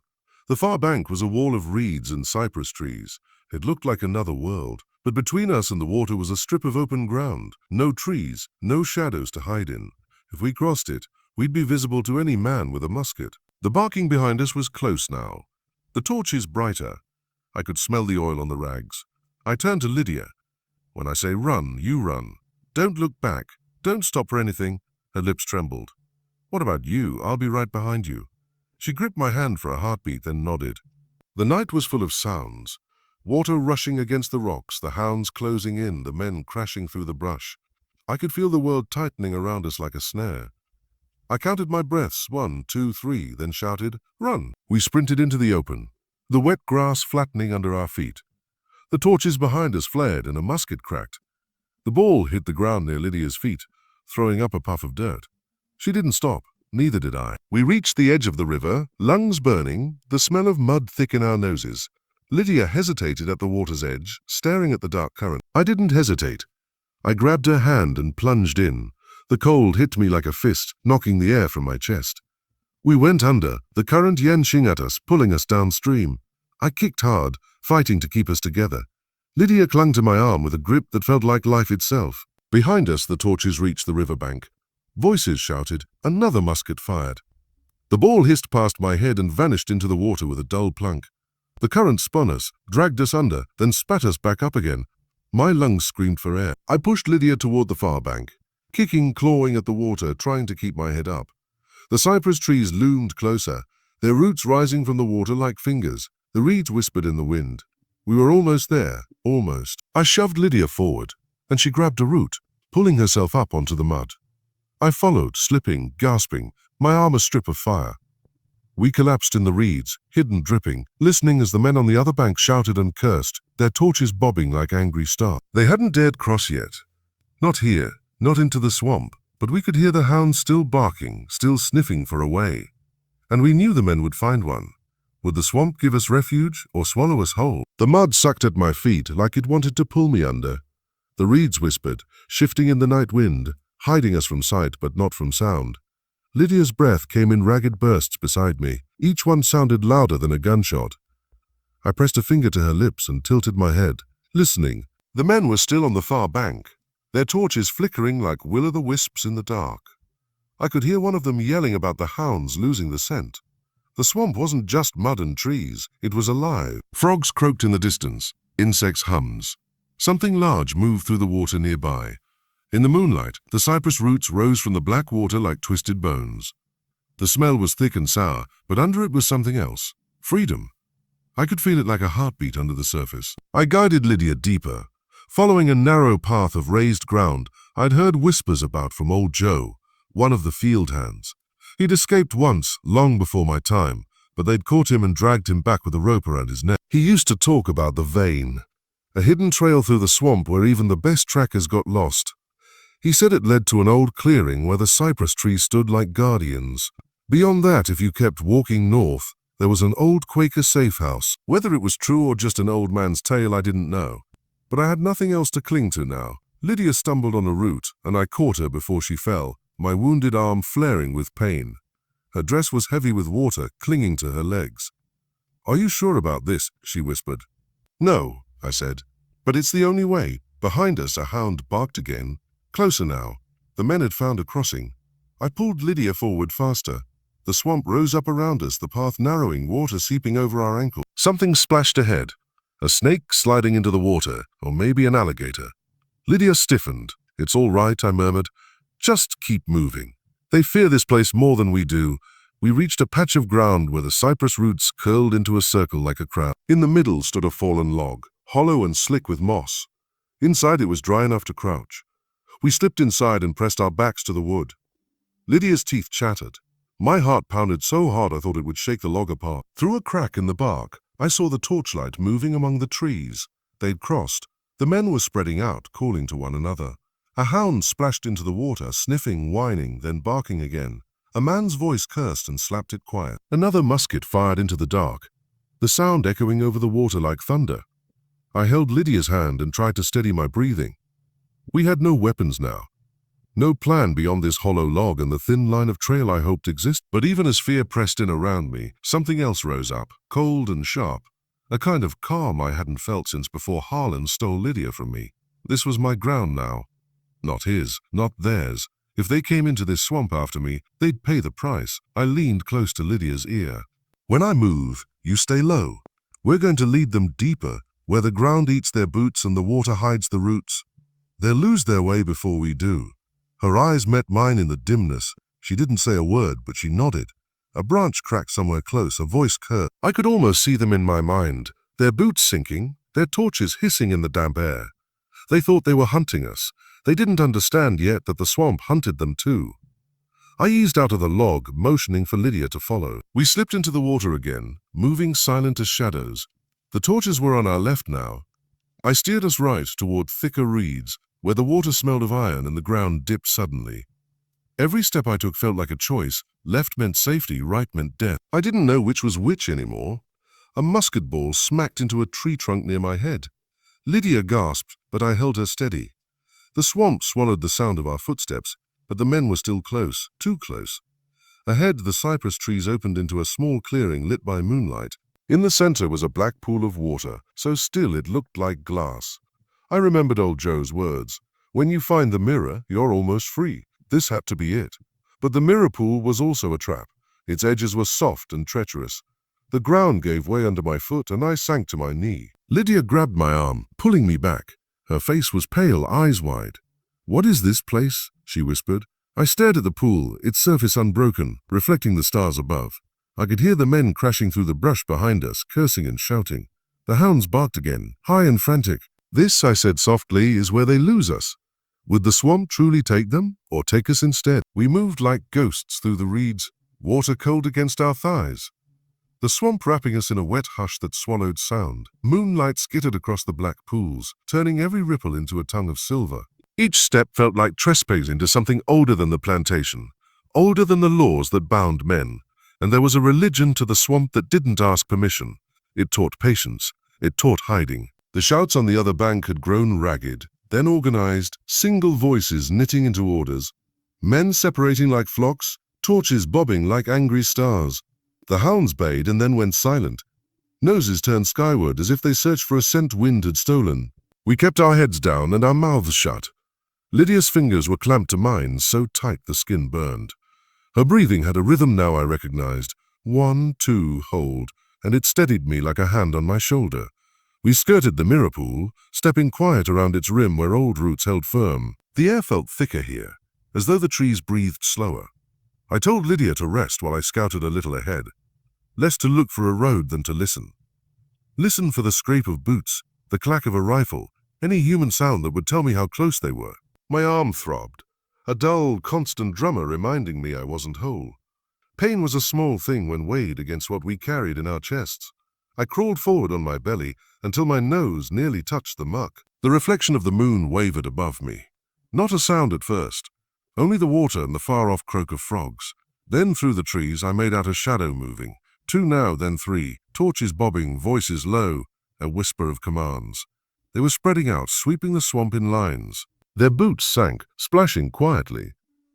The far bank was a wall of reeds and cypress trees. It looked like another world, but between us and the water was a strip of open ground. No trees, no shadows to hide in. If we crossed it, we'd be visible to any man with a musket. The barking behind us was close now, the torches brighter. I could smell the oil on the rags. I turned to Lydia. "When I say run, you run. Don't look back. Don't stop for anything." Her lips trembled. "What about you? I'll be right behind you." She gripped my hand for a heartbeat, then nodded. The night was full of sounds. Water rushing against the rocks, the hounds closing in, the men crashing through the brush. I could feel the world tightening around us like a snare. I counted my breaths, 1, 2, 3, then shouted, "Run!" We sprinted into the open, the wet grass flattening under our feet. The torches behind us flared and a musket cracked. The ball hit the ground near Lydia's feet, throwing up a puff of dirt. She didn't stop, neither did I. We reached the edge of the river, lungs burning, the smell of mud thick in our noses. Lydia hesitated at the water's edge, staring at the dark current. I didn't hesitate. I grabbed her hand and plunged in. The cold hit me like a fist, knocking the air from my chest. We went under, the current yanshing at us, pulling us downstream. I kicked hard, fighting to keep us together. Lydia clung to my arm with a grip that felt like life itself. Behind us, the torches reached the riverbank. Voices shouted, another musket fired. The ball hissed past my head and vanished into the water with a dull plunk. The current spun us, dragged us under, then spat us back up again. My lungs screamed for air. I pushed Lydia toward the far bank, kicking, clawing at the water, trying to keep my head up. The cypress trees loomed closer, their roots rising from the water like fingers. The reeds whispered in the wind. We were almost there, almost. I shoved Lydia forward, and she grabbed a root, pulling herself up onto the mud. I followed, slipping, gasping, my arm a strip of fire. We collapsed in the reeds, hidden, dripping, listening as the men on the other bank shouted and cursed, their torches bobbing like angry stars. They hadn't dared cross yet. Not here, not into the swamp, but we could hear the hounds still barking, still sniffing for a way. And we knew the men would find one. Would the swamp give us refuge or swallow us whole? The mud sucked at my feet like it wanted to pull me under. The reeds whispered, shifting in the night wind, hiding us from sight but not from sound. Lydia's breath came in ragged bursts beside me. Each one sounded louder than a gunshot. I pressed a finger to her lips and tilted my head, listening. The men were still on the far bank, their torches flickering like will-o'-the-wisps in the dark. I could hear one of them yelling about the hounds losing the scent. The swamp wasn't just mud and trees, it was alive. Frogs croaked in the distance, insects hums. Something large moved through the water nearby. In the moonlight, the cypress roots rose from the black water like twisted bones. The smell was thick and sour, but under it was something else. Freedom. I could feel it like a heartbeat under the surface. I guided Lydia deeper. Following a narrow path of raised ground, I'd heard whispers about from old Joe, one of the field hands. He'd escaped once, long before my time, but they'd caught him and dragged him back with a rope around his neck. He used to talk about the vein, a hidden trail through the swamp where even the best trackers got lost. He said it led to an old clearing where the cypress trees stood like guardians. Beyond that, if you kept walking north, there was an old Quaker safe house. Whether it was true or just an old man's tale, I didn't know. But I had nothing else to cling to now. Lydia stumbled on a root, and I caught her before she fell, my wounded arm flaring with pain. Her dress was heavy with water, clinging to her legs. "Are you sure about this?" she whispered. "No," I said. "But it's the only way." Behind us, a hound barked again. Closer now. The men had found a crossing. I pulled Lydia forward faster. The swamp rose up around us, the path narrowing, water seeping over our ankles. Something splashed ahead. A snake sliding into the water, or maybe an alligator. Lydia stiffened. "It's all right," I murmured. "Just keep moving. They fear this place more than we do." We reached a patch of ground where the cypress roots curled into a circle like a crown. In the middle stood a fallen log, hollow and slick with moss. Inside it was dry enough to crouch. We slipped inside and pressed our backs to the wood. Lydia's teeth chattered. My heart pounded so hard I thought it would shake the log apart. Through a crack in the bark, I saw the torchlight moving among the trees. They'd crossed. The men were spreading out, calling to one another. A hound splashed into the water, sniffing, whining, then barking again. A man's voice cursed and slapped it quiet. Another musket fired into the dark, the sound echoing over the water like thunder. I held Lydia's hand and tried to steady my breathing. We had no weapons now. No plan beyond this hollow log and the thin line of trail I hoped existed. But even as fear pressed in around me, something else rose up, cold and sharp. A kind of calm I hadn't felt since before Harlan stole Lydia from me. This was my ground now. Not his, not theirs. If they came into this swamp after me, they'd pay the price. I leaned close to Lydia's ear. "When I move, you stay low. We're going to lead them deeper, where the ground eats their boots and the water hides the roots. They'll lose their way before we do." Her eyes met mine in the dimness. She didn't say a word, but she nodded. A branch cracked somewhere close, a voice cursed. I could almost see them in my mind, their boots sinking, their torches hissing in the damp air. They thought they were hunting us. They didn't understand yet that the swamp hunted them too. I eased out of the log, motioning for Lydia to follow. We slipped into the water again, moving silent as shadows. The torches were on our left now. I steered us right toward thicker reeds, where the water smelled of iron and the ground dipped suddenly. Every step I took felt like a choice. Left meant safety, right meant death. I didn't know which was which anymore. A musket ball smacked into a tree trunk near my head. Lydia gasped, but I held her steady. The swamp swallowed the sound of our footsteps, but the men were still close, too close. Ahead, the cypress trees opened into a small clearing lit by moonlight. In the center was a black pool of water, so still it looked like glass. I remembered old Joe's words. When you find the mirror, you're almost free. This had to be it. But the mirror pool was also a trap. Its edges were soft and treacherous. The ground gave way under my foot, and I sank to my knee. Lydia grabbed my arm, pulling me back. Her face was pale, eyes wide. "What is this place?" she whispered. I stared at the pool, its surface unbroken, reflecting the stars above. I could hear the men crashing through the brush behind us, cursing and shouting. The hounds barked again, high and frantic. "This," I said softly, "is where they lose us. Would the swamp truly take them, or take us instead?" We moved like ghosts through the reeds, water cold against our thighs. The swamp wrapping us in a wet hush that swallowed sound. Moonlight skittered across the black pools, turning every ripple into a tongue of silver. Each step felt like trespassing into something older than the plantation, older than the laws that bound men. And there was a religion to the swamp that didn't ask permission. It taught patience. It taught hiding. The shouts on the other bank had grown ragged, then organized, single voices knitting into orders. Men separating like flocks, torches bobbing like angry stars. The hounds bayed and then went silent. Noses turned skyward as if they searched for a scent wind had stolen. We kept our heads down and our mouths shut. Lydia's fingers were clamped to mine, so tight the skin burned. Her breathing had a rhythm now I recognized. 1, 2, hold, and it steadied me like a hand on my shoulder. We skirted the mirror pool, stepping quiet around its rim where old roots held firm. The air felt thicker here, as though the trees breathed slower. I told Lydia to rest while I scouted a little ahead. Less to look for a road than to listen. Listen for the scrape of boots, the clack of a rifle, any human sound that would tell me how close they were. My arm throbbed, a dull, constant drummer reminding me I wasn't whole. Pain was a small thing when weighed against what we carried in our chests. I crawled forward on my belly until my nose nearly touched the muck. The reflection of the moon wavered above me. Not a sound at first, only the water and the far-off croak of frogs. Then through the trees I made out a shadow moving. 2 now, then 3, torches bobbing, voices low, a whisper of commands. They were spreading out, sweeping the swamp in lines. Their boots sank, splashing quietly.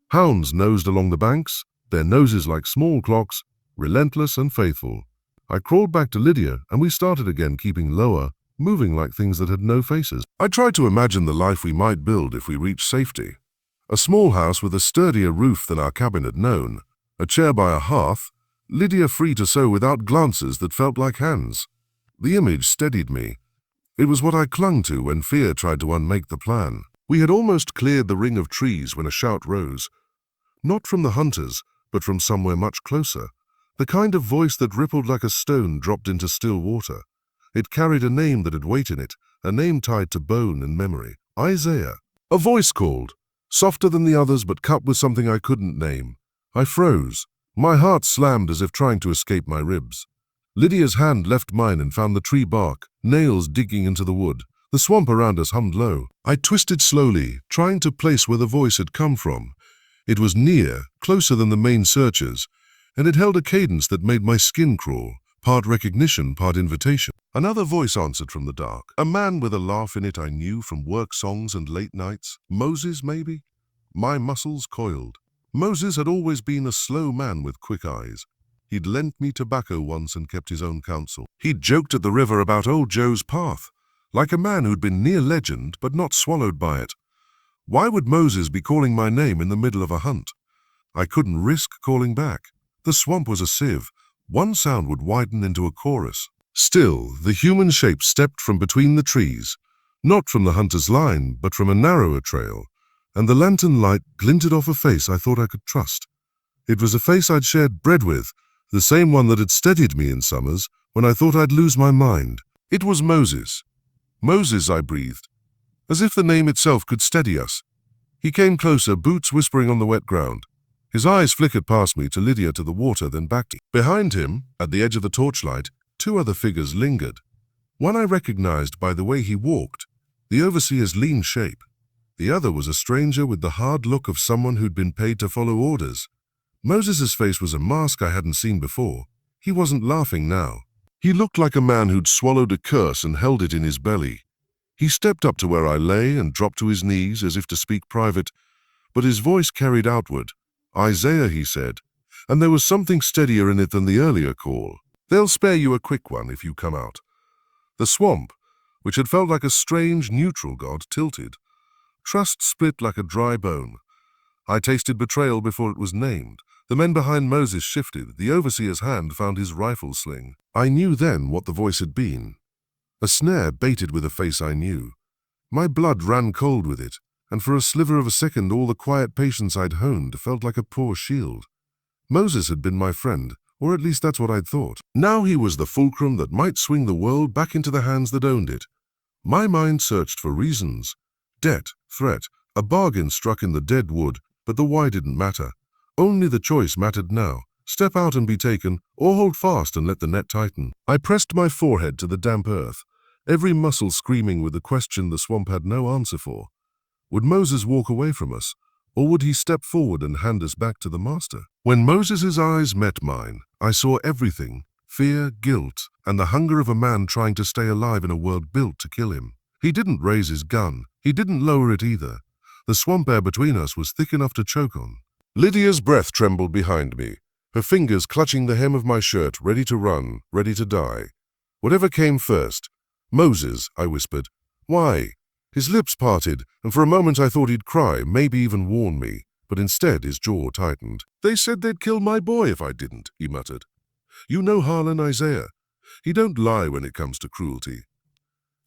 Hounds nosed along the banks, their noses like small clocks, relentless and faithful. I crawled back to Lydia, and we started again, keeping lower, moving like things that had no faces. I tried to imagine the life we might build if we reached safety. A small house with a sturdier roof than our cabin had known, a chair by a hearth, Lydia free to sew without glances that felt like hands. The image steadied me. It was what I clung to when fear tried to unmake the plan. We had almost cleared the ring of trees when a shout rose. Not from the hunters, but from somewhere much closer. The kind of voice that rippled like a stone dropped into still water. It carried a name that had weight in it, a name tied to bone and memory. Isaiah. A voice called, softer than the others but cut with something I couldn't name. I froze. My heart slammed as if trying to escape my ribs. Lydia's hand left mine and found the tree bark, nails digging into the wood. The swamp around us hummed low. I twisted slowly, trying to place where the voice had come from. It was near, closer than the main searchers, and it held a cadence that made my skin crawl, part recognition, part invitation. Another voice answered from the dark, a man with a laugh in it I knew from work songs and late nights. Moses, maybe? My muscles coiled. Moses had always been a slow man with quick eyes. He'd lent me tobacco once and kept his own counsel. He'd joked at the river about old Joe's path, like a man who'd been near legend but not swallowed by it. Why would Moses be calling my name in the middle of a hunt? I couldn't risk calling back. The swamp was a sieve. One sound would widen into a chorus. Still, the human shape stepped from between the trees, not from the hunter's line, but from a narrower trail, and the lantern light glinted off a face I thought I could trust. It was a face I'd shared bread with, the same one that had steadied me in summers when I thought I'd lose my mind. It was Moses. Moses, I breathed, as if the name itself could steady us. He came closer, boots whispering on the wet ground. His eyes flickered past me to Lydia to the water, then back to me. Behind him, at the edge of the torchlight, two other figures lingered. One I recognized by the way he walked, the overseer's lean shape. The other was a stranger with the hard look of someone who'd been paid to follow orders. Moses's face was a mask I hadn't seen before. He wasn't laughing now. He looked like a man who'd swallowed a curse and held it in his belly. He stepped up to where I lay and dropped to his knees as if to speak private, but his voice carried outward. "Isaiah," he said, and there was something steadier in it than the earlier call. "They'll spare you a quick one if you come out." The swamp, which had felt like a strange, neutral god, tilted. Trust split like a dry bone. I tasted betrayal before it was named. The men behind Moses shifted. The overseer's hand found his rifle sling. I knew then what the voice had been. A snare baited with a face I knew. My blood ran cold with it, and for a sliver of a second all the quiet patience I'd honed felt like a poor shield. Moses had been my friend, or at least that's what I'd thought. Now he was the fulcrum that might swing the world back into the hands that owned it. My mind searched for reasons. Debt, threat, a bargain struck in the dead wood, but the why didn't matter. Only the choice mattered now. Step out and be taken, or hold fast and let the net tighten. I pressed my forehead to the damp earth, every muscle screaming with the question the swamp had no answer for. Would Moses walk away from us, or would he step forward and hand us back to the master? When Moses's eyes met mine, I saw everything: fear, guilt, and the hunger of a man trying to stay alive in a world built to kill him. He didn't raise his gun. He didn't lower it either. The swamp air between us was thick enough to choke on. Lydia's breath trembled behind me, her fingers clutching the hem of my shirt, ready to run, ready to die. Whatever came first. "Moses," I whispered. "Why?" His lips parted, and for a moment I thought he'd cry, maybe even warn me, but instead his jaw tightened. "They said they'd kill my boy if I didn't," he muttered. "You know Harlan, Isaiah. He don't lie when it comes to cruelty."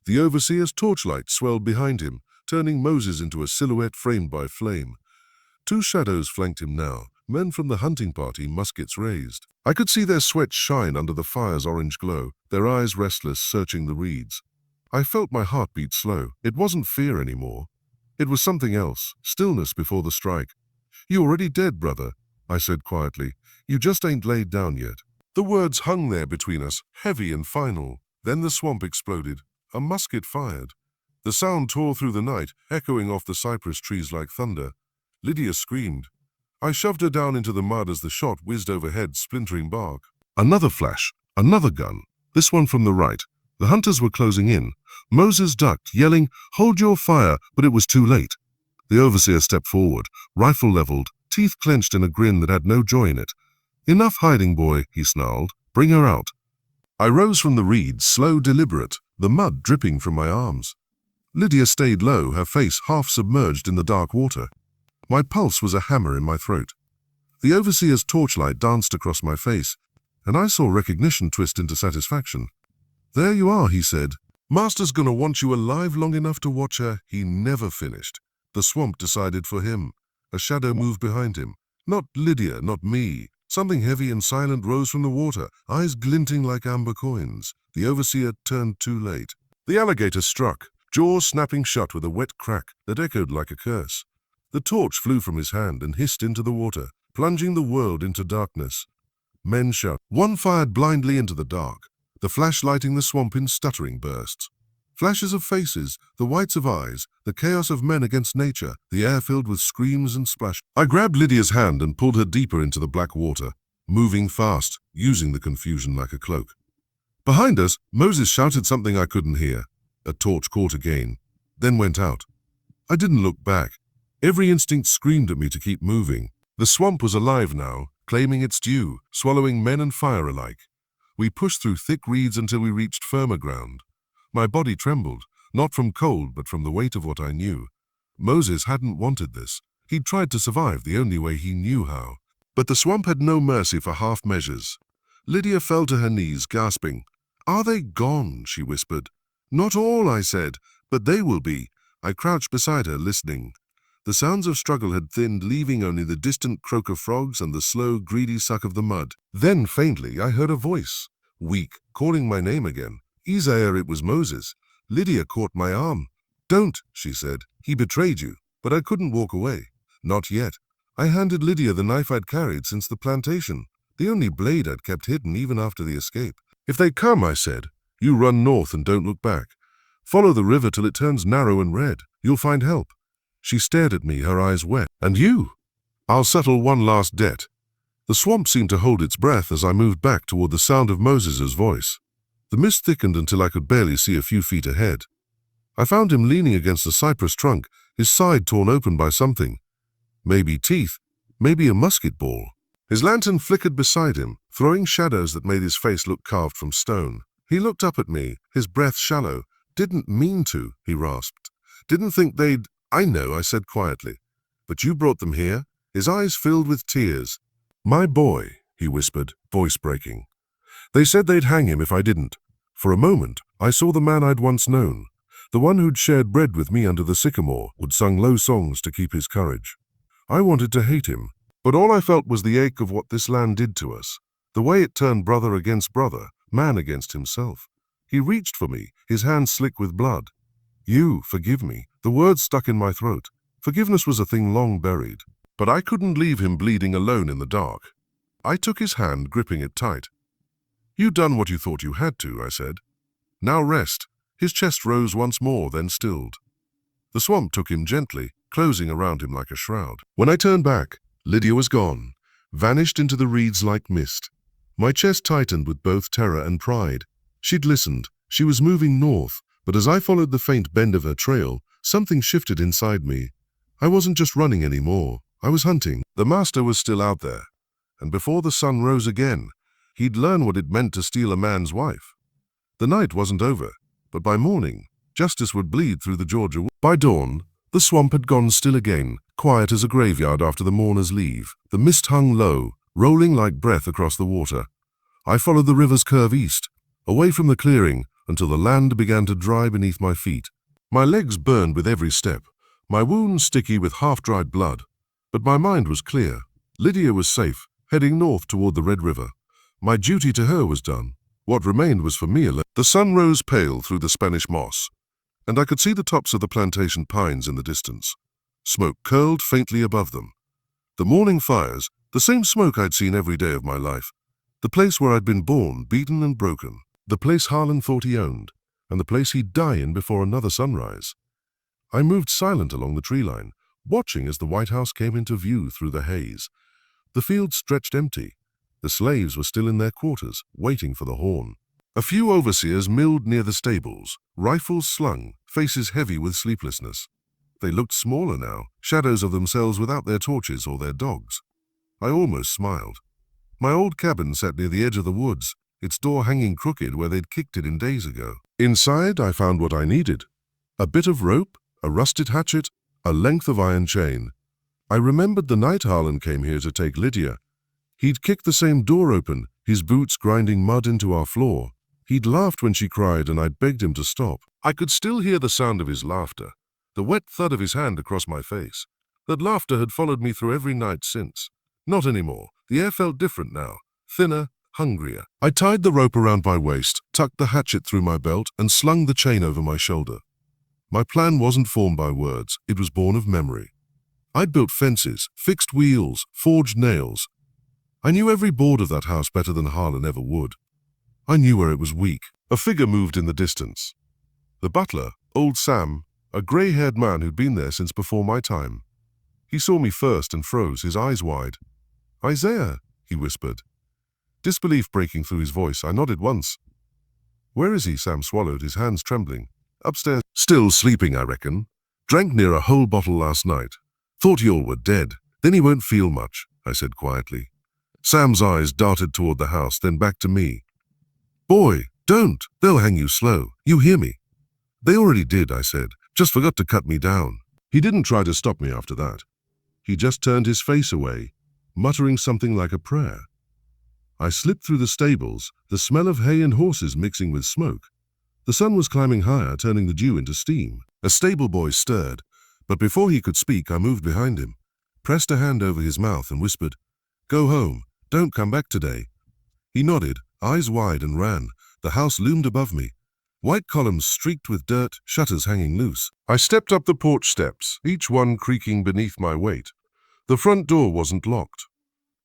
The overseer's torchlight swelled behind him, turning Moses into a silhouette framed by flame. Two shadows flanked him now, men from the hunting party, muskets raised. I could see their sweat shine under the fire's orange glow, their eyes restless, searching the reeds. I felt my heartbeat slow. It wasn't fear anymore. It was something else, stillness before the strike. "You're already dead, brother," I said quietly. "You just ain't laid down yet." The words hung there between us, heavy and final. Then the swamp exploded. A musket fired. The sound tore through the night, echoing off the cypress trees like thunder. Lydia screamed. I shoved her down into the mud as the shot whizzed overhead, splintering bark. Another flash, another gun, this one from the right. The hunters were closing in. Moses ducked, yelling, "Hold your fire," but it was too late. The overseer stepped forward, rifle leveled, teeth clenched in a grin that had no joy in it. "Enough hiding, boy," he snarled. "Bring her out." I rose from the reeds, slow, deliberate, the mud dripping from my arms. Lydia stayed low, her face half submerged in the dark water. My pulse was a hammer in my throat. The overseer's torchlight danced across my face, and I saw recognition twist into satisfaction. "There you are," he said. "Master's gonna want you alive long enough to watch her." He never finished. The swamp decided for him. A shadow moved behind him. Not Lydia, not me. Something heavy and silent rose from the water, eyes glinting like amber coins. The overseer turned too late. The alligator struck, jaws snapping shut with a wet crack that echoed like a curse. The torch flew from his hand and hissed into the water, plunging the world into darkness. Men shot. One fired blindly into the dark, the flash lighting the swamp in stuttering bursts. Flashes of faces, the whites of eyes, the chaos of men against nature, the air filled with screams and splash. I grabbed Lydia's hand and pulled her deeper into the black water, moving fast, using the confusion like a cloak. Behind us, Moses shouted something I couldn't hear. A torch caught again, then went out. I didn't look back. Every instinct screamed at me to keep moving. The swamp was alive now, claiming its due, swallowing men and fire alike. We pushed through thick reeds until we reached firmer ground. My body trembled, not from cold but from the weight of what I knew. Moses hadn't wanted this. He'd tried to survive the only way he knew how. But the swamp had no mercy for half measures. Lydia fell to her knees, gasping. "Are they gone?" she whispered. "Not all," I said, "but they will be." I crouched beside her, listening. The sounds of struggle had thinned, leaving only the distant croak of frogs and the slow, greedy suck of the mud. Then, faintly, I heard a voice, weak, calling my name again. Isaiah, it was Moses. Lydia caught my arm. "Don't," she said. "He betrayed you." But I couldn't walk away. Not yet. I handed Lydia the knife I'd carried since the plantation, the only blade I'd kept hidden even after the escape. "If they come," I said, "you run north and don't look back. Follow the river till it turns narrow and red. You'll find help." She stared at me, her eyes wet. "And you?" "I'll settle one last debt." The swamp seemed to hold its breath as I moved back toward the sound of Moses's voice. The mist thickened until I could barely see a few feet ahead. I found him leaning against a cypress trunk, his side torn open by something. Maybe teeth, maybe a musket ball. His lantern flickered beside him, throwing shadows that made his face look carved from stone. He looked up at me, his breath shallow. "Didn't mean to," he rasped. "Didn't think they'd—" "I know," I said quietly. "But you brought them here?" His eyes filled with tears. "My boy," he whispered, voice breaking. "They said they'd hang him if I didn't. For a moment, I saw the man I'd once known, the one who'd shared bread with me under the sycamore, who'd sung low songs to keep his courage. I wanted to hate him, but all I felt was the ache of what this land did to us, the way it turned brother against brother, man against himself. He reached for me, his hands slick with blood. "You, forgive me." The words stuck in my throat. Forgiveness was a thing long buried. But I couldn't leave him bleeding alone in the dark. I took his hand, gripping it tight. "You'd done what you thought you had to," I said. "Now rest." His chest rose once more, then stilled. The swamp took him gently, closing around him like a shroud. When I turned back, Lydia was gone, vanished into the reeds like mist. My chest tightened with both terror and pride. She'd listened. She was moving north, but as I followed the faint bend of her trail, something shifted inside me. I wasn't just running anymore. I was hunting. The master was still out there, and before the sun rose again, he'd learn what it meant to steal a man's wife. The night wasn't over, but by morning, justice would bleed through the Georgia woods. By dawn, the swamp had gone still again, quiet as a graveyard after the mourners leave. The mist hung low, rolling like breath across the water. I followed the river's curve east, away from the clearing, until the land began to dry beneath my feet. My legs burned with every step, my wounds sticky with half-dried blood. But my mind was clear. Lydia was safe, heading north toward the Red River. My duty to her was done. What remained was for me alone. The sun rose pale through the Spanish moss, and I could see the tops of the plantation pines in the distance. Smoke curled faintly above them. The morning fires, the same smoke I'd seen every day of my life. The place where I'd been born, beaten and broken. The place Harlan thought he owned, and the place he'd die in before another sunrise. I moved silent along the tree line, watching as the White House came into view through the haze. The field stretched empty. The slaves were still in their quarters, waiting for the horn. A few overseers milled near the stables, rifles slung, faces heavy with sleeplessness. They looked smaller now, shadows of themselves without their torches or their dogs. I almost smiled. My old cabin sat near the edge of the woods, its door hanging crooked where they'd kicked it in days ago. Inside, I found what I needed. A bit of rope, a rusted hatchet, a length of iron chain. I remembered the night Harlan came here to take Lydia. He'd kicked the same door open, his boots grinding mud into our floor. He'd laughed when she cried, and I'd begged him to stop. I could still hear the sound of his laughter, the wet thud of his hand across my face. That laughter had followed me through every night since. Not anymore. The air felt different now, thinner, hungrier. I tied the rope around my waist, tucked the hatchet through my belt, and slung the chain over my shoulder. My plan wasn't formed by words, it was born of memory. I'd built fences, fixed wheels, forged nails. I knew every board of that house better than Harlan ever would. I knew where it was weak. A figure moved in the distance. The butler, old Sam, a gray-haired man who'd been there since before my time. He saw me first and froze, his eyes wide. "Isaiah," he whispered. Disbelief breaking through his voice, I nodded once. "Where is he?" Sam swallowed, his hands trembling. "Upstairs." "Still sleeping, I reckon. Drank near a whole bottle last night. Thought you all were dead. Then he won't feel much," I said quietly. Sam's eyes darted toward the house, then back to me. "Boy, don't. They'll hang you slow. You hear me?" "They already did," I said. "Just forgot to cut me down." He didn't try to stop me after that. He just turned his face away, muttering something like a prayer. I slipped through the stables, the smell of hay and horses mixing with smoke. The sun was climbing higher, turning the dew into steam. A stable boy stirred, but before he could speak, I moved behind him, pressed a hand over his mouth and whispered, "Go home. Don't come back today." He nodded, eyes wide, and ran. The house loomed above me. White columns streaked with dirt, shutters hanging loose. I stepped up the porch steps, each one creaking beneath my weight. The front door wasn't locked.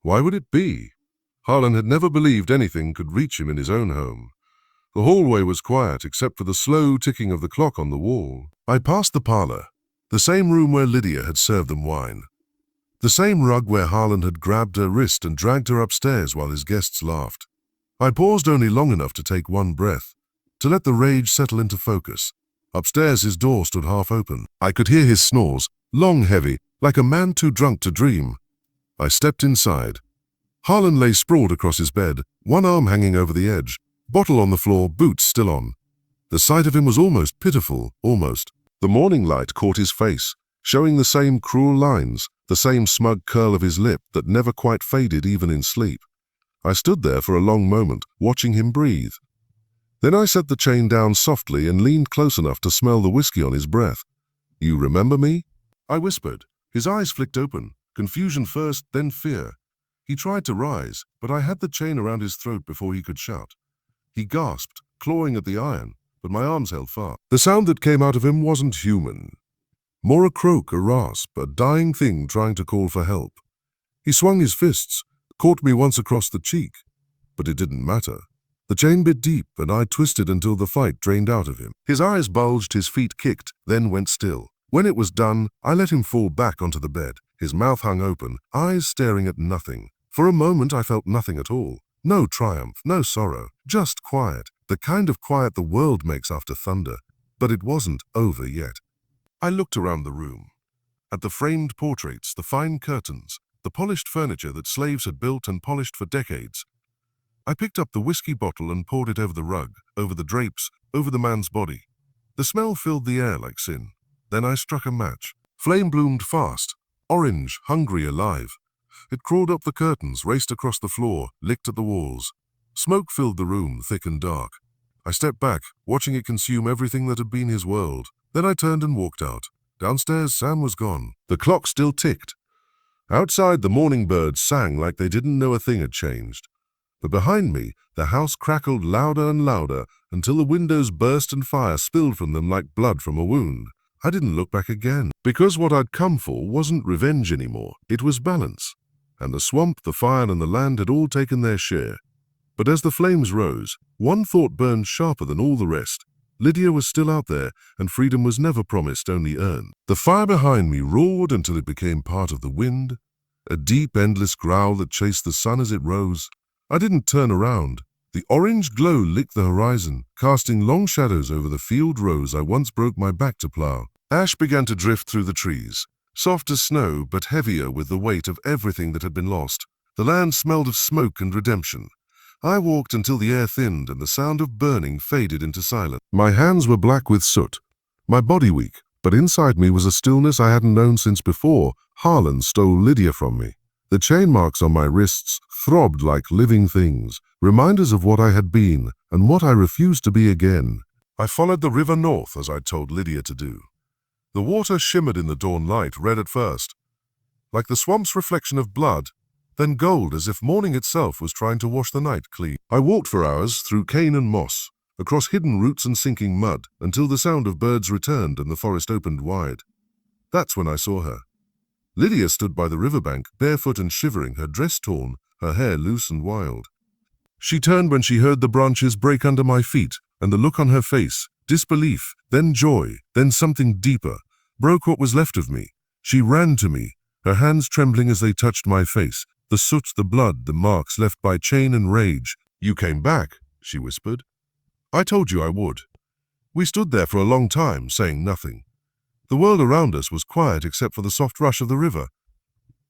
Why would it be? Harlan had never believed anything could reach him in his own home. The hallway was quiet except for the slow ticking of the clock on the wall. I passed the parlor, the same room where Lydia had served them wine. The same rug where Harlan had grabbed her wrist and dragged her upstairs while his guests laughed. I paused only long enough to take one breath, to let the rage settle into focus. Upstairs his door stood half open. I could hear his snores, long, heavy, like a man too drunk to dream. I stepped inside. Harlan lay sprawled across his bed, one arm hanging over the edge, bottle on the floor, boots still on. The sight of him was almost pitiful, almost. The morning light caught his face, showing the same cruel lines, the same smug curl of his lip that never quite faded even in sleep. I stood there for a long moment, watching him breathe. Then I set the chain down softly and leaned close enough to smell the whiskey on his breath. "You remember me?" I whispered. His eyes flicked open, confusion first, then fear. He tried to rise, but I had the chain around his throat before he could shout. He gasped, clawing at the iron, but my arms held fast. The sound that came out of him wasn't human. More a croak, a rasp, a dying thing trying to call for help. He swung his fists, caught me once across the cheek, but it didn't matter. The chain bit deep, and I twisted until the fight drained out of him. His eyes bulged, his feet kicked, then went still. When it was done, I let him fall back onto the bed. His mouth hung open, eyes staring at nothing. For a moment I felt nothing at all. No triumph, no sorrow, just quiet, the kind of quiet the world makes after thunder. But it wasn't over yet. I looked around the room. At the framed portraits, the fine curtains, the polished furniture that slaves had built and polished for decades. I picked up the whiskey bottle and poured it over the rug, over the drapes, over the man's body. The smell filled the air like sin. Then I struck a match. Flame bloomed fast, orange, hungry, alive. It crawled up the curtains, raced across the floor, licked at the walls. Smoke filled the room, thick and dark. I stepped back, watching it consume everything that had been his world. Then I turned and walked out. Downstairs, Sam was gone. The clock still ticked. Outside, the morning birds sang like they didn't know a thing had changed. But behind me, the house crackled louder and louder until the windows burst and fire spilled from them like blood from a wound. I didn't look back again, because what I'd come for wasn't revenge anymore. It was balance. And the swamp, the fire, and the land had all taken their share. But as the flames rose, one thought burned sharper than all the rest. Lydia was still out there, and freedom was never promised, only earned. The fire behind me roared until it became part of the wind, a deep, endless growl that chased the sun as it rose. I didn't turn around. The orange glow licked the horizon, casting long shadows over the field rows I once broke my back to plow. Ash began to drift through the trees, soft as snow but heavier with the weight of everything that had been lost. The land smelled of smoke and redemption. I walked until the air thinned and the sound of burning faded into silence. My hands were black with soot, my body weak, but inside me was a stillness I hadn't known since before Harlan stole Lydia from me. The chain marks on my wrists throbbed like living things, reminders of what I had been and what I refused to be again. I followed the river north as I'd told Lydia to do. The water shimmered in the dawn light, red at first, like the swamp's reflection of blood, then gold as if morning itself was trying to wash the night clean. I walked for hours through cane and moss, across hidden roots and sinking mud, until the sound of birds returned and the forest opened wide. That's when I saw her. Lydia stood by the riverbank, barefoot and shivering, her dress torn, her hair loose and wild. She turned when she heard the branches break under my feet, and the look on her face, disbelief, then joy, then something deeper, broke what was left of me. She ran to me, her hands trembling as they touched my face, the soot, the blood, the marks left by chain and rage. "You came back," she whispered. "I told you I would." We stood there for a long time, saying nothing. The world around us was quiet except for the soft rush of the river.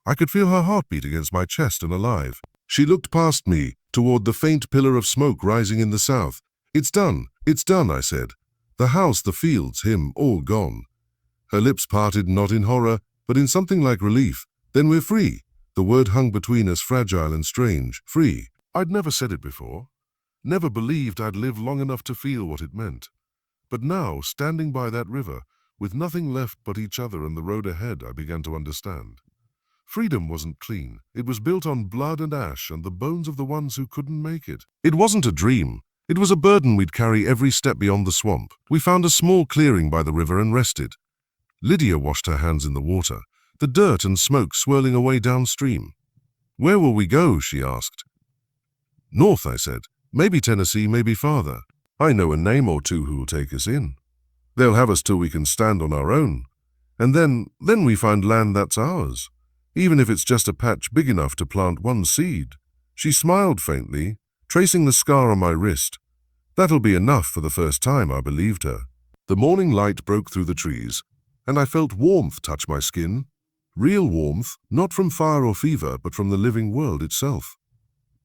I could feel her heartbeat against my chest and alive. She looked past me, toward the faint pillar of smoke rising in the south. It's done, I said. The house, the fields, him, all gone." Her lips parted, not in horror, but in something like relief. "Then we're free." The word hung between us, fragile and strange. Free. I'd never said it before. Never believed I'd live long enough to feel what it meant. But now, standing by that river, with nothing left but each other and the road ahead, I began to understand. Freedom wasn't clean. It was built on blood and ash and the bones of the ones who couldn't make it. It wasn't a dream. It was a burden we'd carry every step beyond the swamp. We found a small clearing by the river and rested. Lydia washed her hands in the water, the dirt and smoke swirling away downstream. "Where will we go?" she asked. "North," I said. "Maybe Tennessee, maybe farther. I know a name or two who will take us in. They'll have us till we can stand on our own. And then we find land that's ours, even if it's just a patch big enough to plant one seed." She smiled faintly, tracing the scar on my wrist. That'll be enough for the first time, I believed her. The morning light broke through the trees, and I felt warmth touch my skin. Real warmth, not from fire or fever, but from the living world itself.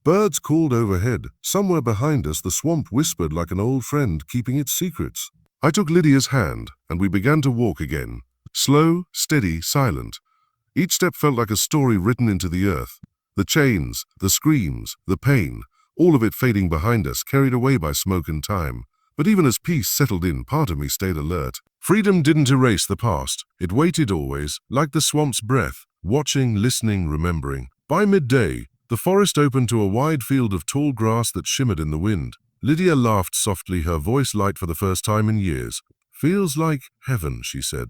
Birds called overhead. Somewhere behind us, the swamp whispered like an old friend keeping its secrets. I took Lydia's hand, and we began to walk again. Slow, steady, silent. Each step felt like a story written into the earth. The chains, the screams, the pain, all of it fading behind us, carried away by smoke and time. But even as peace settled in, part of me stayed alert. Freedom didn't erase the past. It waited always, like the swamp's breath, watching, listening, remembering. By midday, the forest opened to a wide field of tall grass that shimmered in the wind. Lydia laughed softly, her voice light for the first time in years. "Feels like heaven," she said.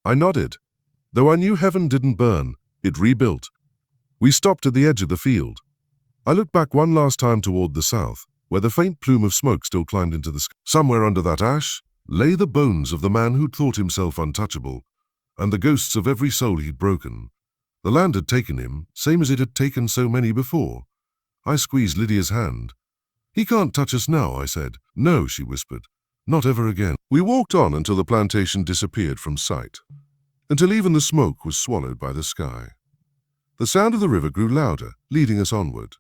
I nodded. Though I knew heaven didn't burn, it rebuilt. We stopped at the edge of the field. I looked back one last time toward the south, where the faint plume of smoke still climbed into the sky. Somewhere under that ash lay the bones of the man who'd thought himself untouchable, and the ghosts of every soul he'd broken. The land had taken him, same as it had taken so many before. I squeezed Lydia's hand. "He can't touch us now," I said. "No," she whispered. "Not ever again." We walked on until the plantation disappeared from sight, until even the smoke was swallowed by the sky. The sound of the river grew louder, leading us onward,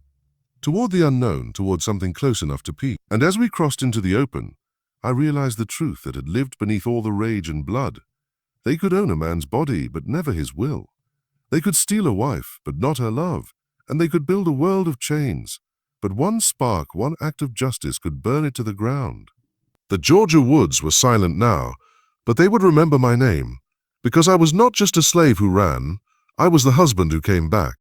toward the unknown, toward something close enough to peek. And as we crossed into the open, I realized the truth that had lived beneath all the rage and blood. They could own a man's body, but never his will. They could steal a wife, but not her love. And they could build a world of chains, but one spark, one act of justice could burn it to the ground. The Georgia woods were silent now, but they would remember my name, because I was not just a slave who ran, I was the husband who came back.